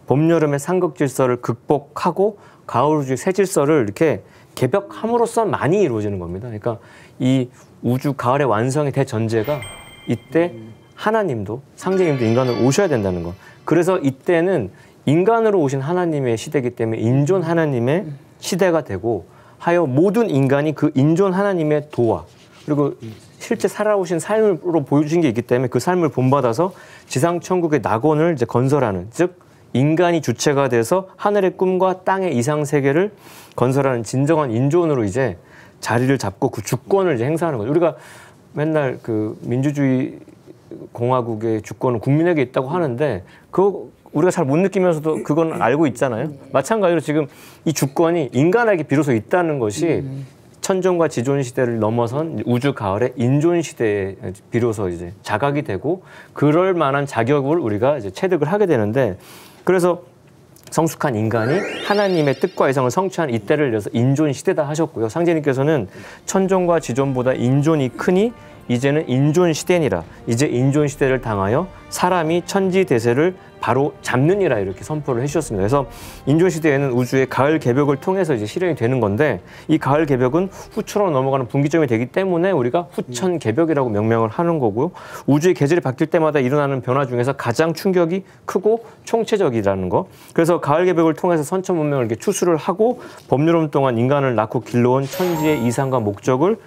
봄, 여름의 삼극 질서를 극복하고 가을 우주의 새 질서를 이렇게 개벽함으로써 많이 이루어지는 겁니다. 그러니까 이 우주 가을의 완성의 대전제가 이때 하나님도 상제님도 인간으로 오셔야 된다는 거. 그래서 이때는 인간으로 오신 하나님의 시대이기 때문에 인존 하나님의 시대가 되고 하여 모든 인간이 그 인존 하나님의 도와 그리고 실제 살아오신 삶으로 보여주신 게 있기 때문에 그 삶을 본받아서 지상 천국의 낙원을 이제 건설하는, 즉 인간이 주체가 돼서 하늘의 꿈과 땅의 이상 세계를 건설하는 진정한 인존으로 이제 자리를 잡고 그 주권을 이제 행사하는 거죠. 우리가 맨날 그 민주주의 공화국의 주권은 국민에게 있다고 하는데 그거 우리가 잘 못 느끼면서도 그건 알고 있잖아요. 마찬가지로 지금 이 주권이 인간에게 비로소 있다는 것이 천존과 지존 시대를 넘어선 우주 가을의 인존 시대에 비로소 이제 자각이 되고 그럴 만한 자격을 우리가 이제 체득을 하게 되는데 그래서 성숙한 인간이 하나님의 뜻과 이상을 성취한 이때를 이어서 인존 시대다 하셨고요. 상제님께서는 천존과 지존보다 인존이 크니 이제는 인존 시대니라. 이제 인존 시대를 당하여 사람이 천지 대세를 바로 잡느니라 이렇게 선포를 해주셨습니다. 그래서 인존 시대에는 우주의 가을 개벽을 통해서 이제 실현이 되는 건데 이 가을 개벽은 후처로 넘어가는 분기점이 되기 때문에 우리가 후천 개벽이라고 명명을 하는 거고요. 우주의 계절이 바뀔 때마다 일어나는 변화 중에서 가장 충격이 크고 총체적이라는 거. 그래서 가을 개벽을 통해서 선천 문명을 이렇게 추수를 하고 봄, 여름 동안 인간을 낳고 길러온 천지의 이상과 목적을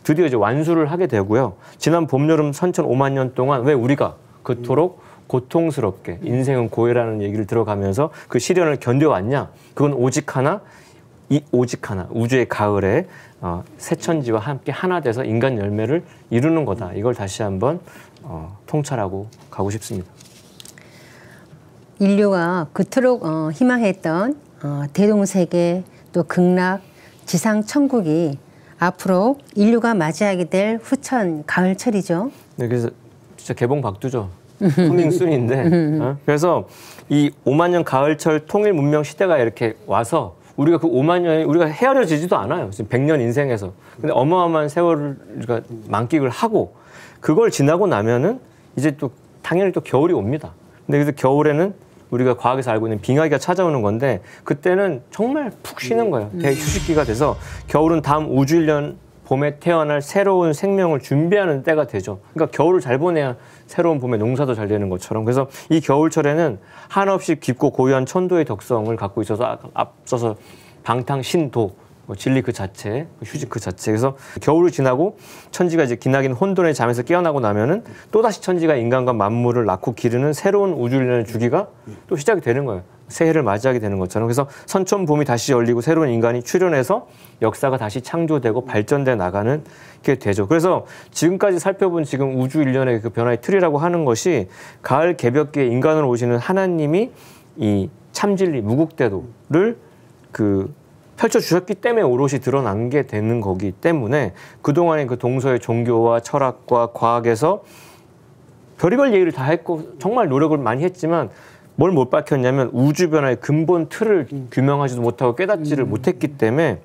드디어 이제 완수를 하게 되고요. 지난 봄, 여름 선천 5만 년 동안 왜 우리가 그토록 고통스럽게 인생은 고해라는 얘기를 들어가면서 그 시련을 견뎌왔냐? 그건 오직 하나, 우주의 가을에 새천지와 함께 하나 돼서 인간 열매를 이루는 거다. 이걸 다시 한번 통찰하고 가고 싶습니다. 인류가 그토록 희망했던 대동세계 또 극락, 지상 천국이 앞으로 인류가 맞이하게 될 후천 가을철이죠. 네, 그래서 진짜 개봉 박두죠. 코밍 순인데. 그래서 이 5만 년 가을철 통일 문명 시대가 이렇게 와서 우리가 그 5만 년이 우리가 헤아려지지도 않아요. 지금 100년 인생에서. 근데 어마어마한 세월을 우리가 만끽을 하고 그걸 지나고 나면은 이제 또 당연히 또 겨울이 옵니다. 근데 그래서 겨울에는 우리가 과학에서 알고 있는 빙하기가 찾아오는 건데 그때는 정말 푹 쉬는 거예요. 대휴식기가 돼서 겨울은 다음 우주 1년 봄에 태어날 새로운 생명을 준비하는 때가 되죠. 그러니까 겨울을 잘 보내야 새로운 봄에 농사도 잘 되는 것처럼. 그래서 이 겨울철에는 한없이 깊고 고유한 천도의 덕성을 갖고 있어서 앞서서 방탕신도, 진리 그 자체, 휴식 그 자체. 그래서 겨울을 지나고 천지가 이제 기나긴 혼돈의 잠에서 깨어나고 나면은 또다시 천지가 인간과 만물을 낳고 기르는 새로운 우주 1년의 주기가 또 시작이 되는 거예요. 새해를 맞이하게 되는 것처럼. 그래서 선천 봄이 다시 열리고 새로운 인간이 출현해서 역사가 다시 창조되고 발전돼 나가는 게 되죠. 그래서 지금까지 살펴본 지금 우주 1년의 그 변화의 틀이라고 하는 것이 가을 개벽기에 인간으로 오시는 하나님이 이 참진리, 무국대도를 펼쳐주셨기 때문에 오롯이 드러난 게 되는 거기 때문에 그동안의 그 동서의 종교와 철학과 과학에서 별의별 얘기를 다 했고 정말 노력을 많이 했지만 뭘 못 밝혔냐면 우주 변화의 근본 틀을 규명하지도 못하고 깨닫지를 못했기 때문에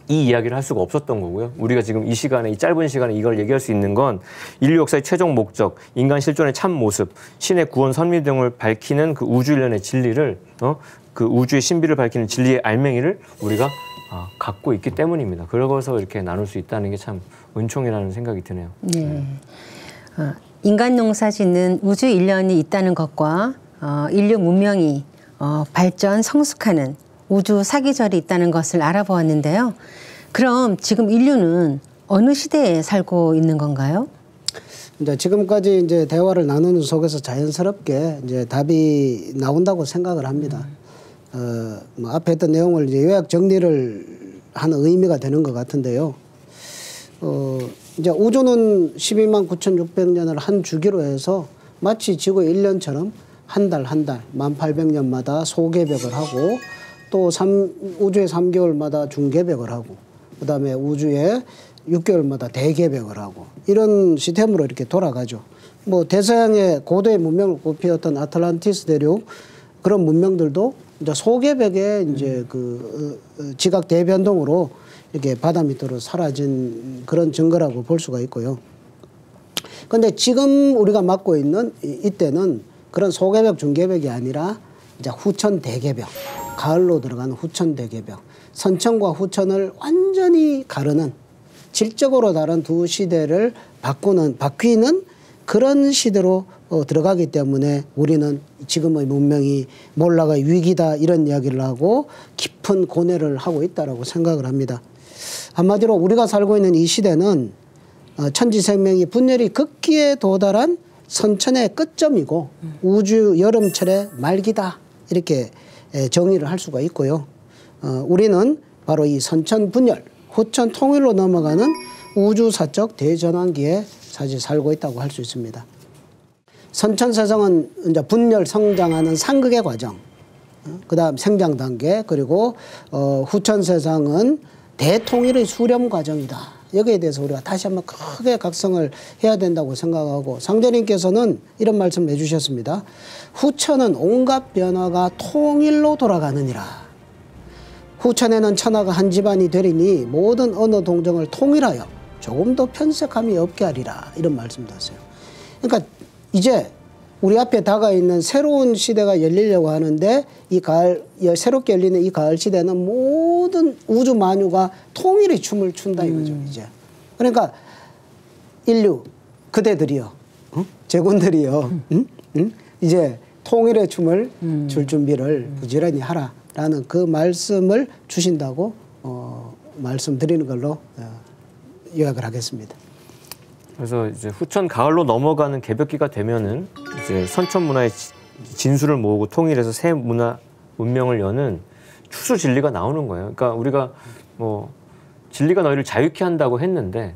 이 이야기를 할 수가 없었던 거고요. 우리가 지금 이 시간에, 이 짧은 시간에 이걸 얘기할 수 있는 건 인류 역사의 최종 목적, 인간 실존의 참 모습, 신의 구원 선미 등을 밝히는 그 우주 일련의 진리를, 그 우주의 신비를 밝히는 진리의 알맹이를 우리가 갖고 있기 때문입니다. 그러고서 이렇게 나눌 수 있다는 게 참 은총이라는 생각이 드네요. 네. 인간 농사 짓는 우주 일련이 있다는 것과 인류 문명이 발전, 성숙하는 우주 사계절이 있다는 것을 알아보았는데요. 그럼 지금 인류는 어느 시대에 살고 있는 건가요? 이제 지금까지 이제 대화를 나누는 속에서 자연스럽게 이제 답이 나온다고 생각을 합니다. 뭐 앞에 했던 내용을 이제 요약 정리를 하는 의미가 되는 것 같은데요. 이제 우주는 12만 9,600년을 한 주기로 해서 마치 지구 1년처럼 한 달 1800년마다 소개벽을 하고 또 우주의 3개월마다 중개벽을 하고 그다음에 우주의 6개월마다 대개벽을 하고 이런 시스템으로 이렇게 돌아가죠. 뭐 대서양의 고도의 문명을 꽃피웠던 아틀란티스 대륙 그런 문명들도 이제 소개벽에 이제 그 지각 대변동으로 이렇게 바다 밑으로 사라진 그런 증거라고 볼 수가 있고요. 근데 지금 우리가 맡고 있는 이때는 그런 소개벽, 중개벽이 아니라 이제 후천 대개벽, 가을로 들어가는 후천 대개벽, 선천과 후천을 완전히 가르는 질적으로 다른 두 시대를 바뀌는 그런 시대로 들어가기 때문에 우리는 지금의 문명이 몰라가 위기다 이런 이야기를 하고 깊은 고뇌를 하고 있다라고 생각을 합니다. 한마디로 우리가 살고 있는 이 시대는 천지생명이 분열이 극기에 도달한 선천의 끝점이고 우주 여름철의 말기다 이렇게 정의를 할 수가 있고요. 우리는 바로 이 선천 분열, 후천 통일로 넘어가는 우주사적 대전환기에 사실 살고 있다고 할 수 있습니다. 선천 세상은 이제 분열 성장하는 상극의 과정, 그다음 생장 단계, 그리고 후천 세상은 대통일의 수렴 과정이다. 여기에 대해서 우리가 다시 한번 크게 각성을 해야 된다고 생각하고, 상제님께서는 이런 말씀을 해주셨습니다. 후천은 온갖 변화가 통일로 돌아가느니라. 후천에는 천하가 한 집안이 되리니 모든 언어 동정을 통일하여 조금도 편색함이 없게 하리라. 이런 말씀도 하세요. 그러니까 이제 우리 앞에 다가 있는 새로운 시대가 열리려고 하는데, 이 가을, 새롭게 열리는 이 가을 시대는 모든 우주 만유가 통일의 춤을 춘다 이거죠, 이제. 그러니까 인류, 그대들이요, 제군들이요, 이제 통일의 춤을 출 준비를 부지런히 하라라는 그 말씀을 주신다고 말씀드리는 걸로 요약을 하겠습니다. 그래서 이제 후천 가을로 넘어가는 개벽기가 되면은 이제 선천 문화의 진수를 모으고 통일해서 새 문화 문명을 여는 추수 진리가 나오는 거예요. 그러니까 우리가 뭐 진리가 너희를 자유케 한다고 했는데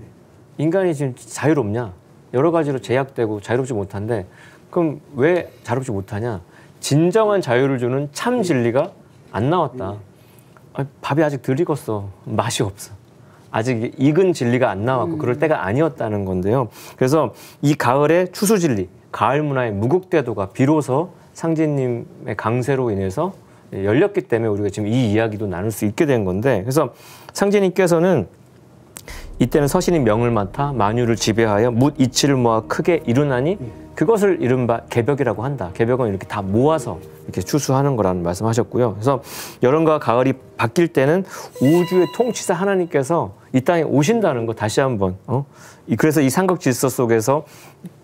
인간이 지금 자유롭냐? 여러 가지로 제약되고 자유롭지 못한데, 그럼 왜 자유롭지 못하냐? 진정한 자유를 주는 참 진리가 안 나왔다. 밥이 아직 덜 익었어. 맛이 없어. 아직 익은 진리가 안 나왔고 그럴 때가 아니었다는 건데요. 그래서 이 가을의 추수 진리, 가을 문화의 무국대도가 비로소 상제님의 강세로 인해서 열렸기 때문에 우리가 지금 이 이야기도 나눌 수 있게 된 건데, 그래서 상제님께서는 이때는 서신이 명을 맡아 만유를 지배하여 묻 이치를 모아 크게 이루나니 그것을 이른바 개벽이라고 한다. 개벽은 이렇게 다 모아서 이렇게 추수하는 거라는 말씀하셨고요. 그래서 여름과 가을이 바뀔 때는 우주의 통치자 하나님께서 이 땅에 오신다는 거 다시 한번 그래서 이 삼각 질서 속에서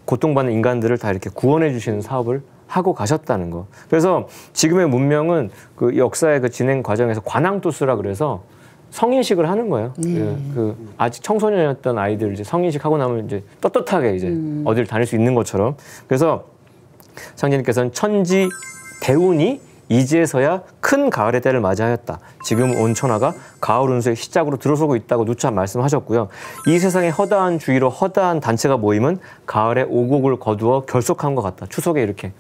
고통받는 인간들을 다 이렇게 구원해 주시는 사업을 하고 가셨다는 거. 그래서 지금의 문명은 그 역사의 그 진행 과정에서 관왕투수라 그래서 성인식을 하는 거예요. 그 아직 청소년이었던 아이들 이제 성인식 하고 나면 이제 떳떳하게 이제 어딜 다닐 수 있는 것처럼. 그래서 상제님께서는 천지 대운이 이제서야 큰 가을의 때를 맞이하였다. 지금 온 천하가 가을 운수의 시작으로 들어서고 있다고 누차 말씀하셨고요. 이 세상의 허다한 주의로 허다한 단체가 모이면 가을에 오곡을 거두어 결속한 것 같다. 추석에 이렇게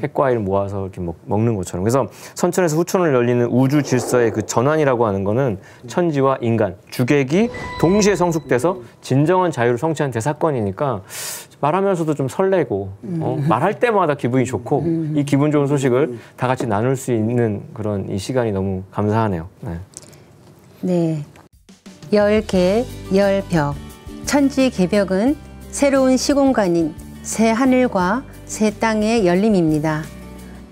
핵과일 모아서 이렇게 먹는 것처럼. 그래서 선천에서 후천을 열리는 우주 질서의 그 전환이라고 하는 거는 천지와 인간, 주객이 동시에 성숙돼서 진정한 자유를 성취한 대사건이니까 말하면서도 좀 설레고 말할 때마다 기분이 좋고 이 기분 좋은 소식을 다 같이 나눌 수 있는 그런 이 시간이 너무 감사하네요. 네. 열개, 열벽, 천지개벽은 새로운 시공간인 새 하늘과 새 땅의 열림입니다.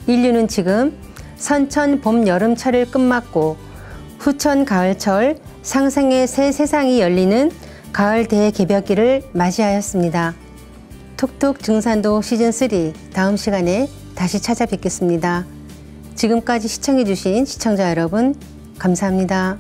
인류는 지금 선천 봄 여름철을 끝맞고 후천 가을철 상생의 새 세상이 열리는 가을 대개벽기를 맞이하였습니다. 톡톡 증산도 시즌3 다음 시간에 다시 찾아뵙겠습니다. 지금까지 시청해주신 시청자 여러분 감사합니다.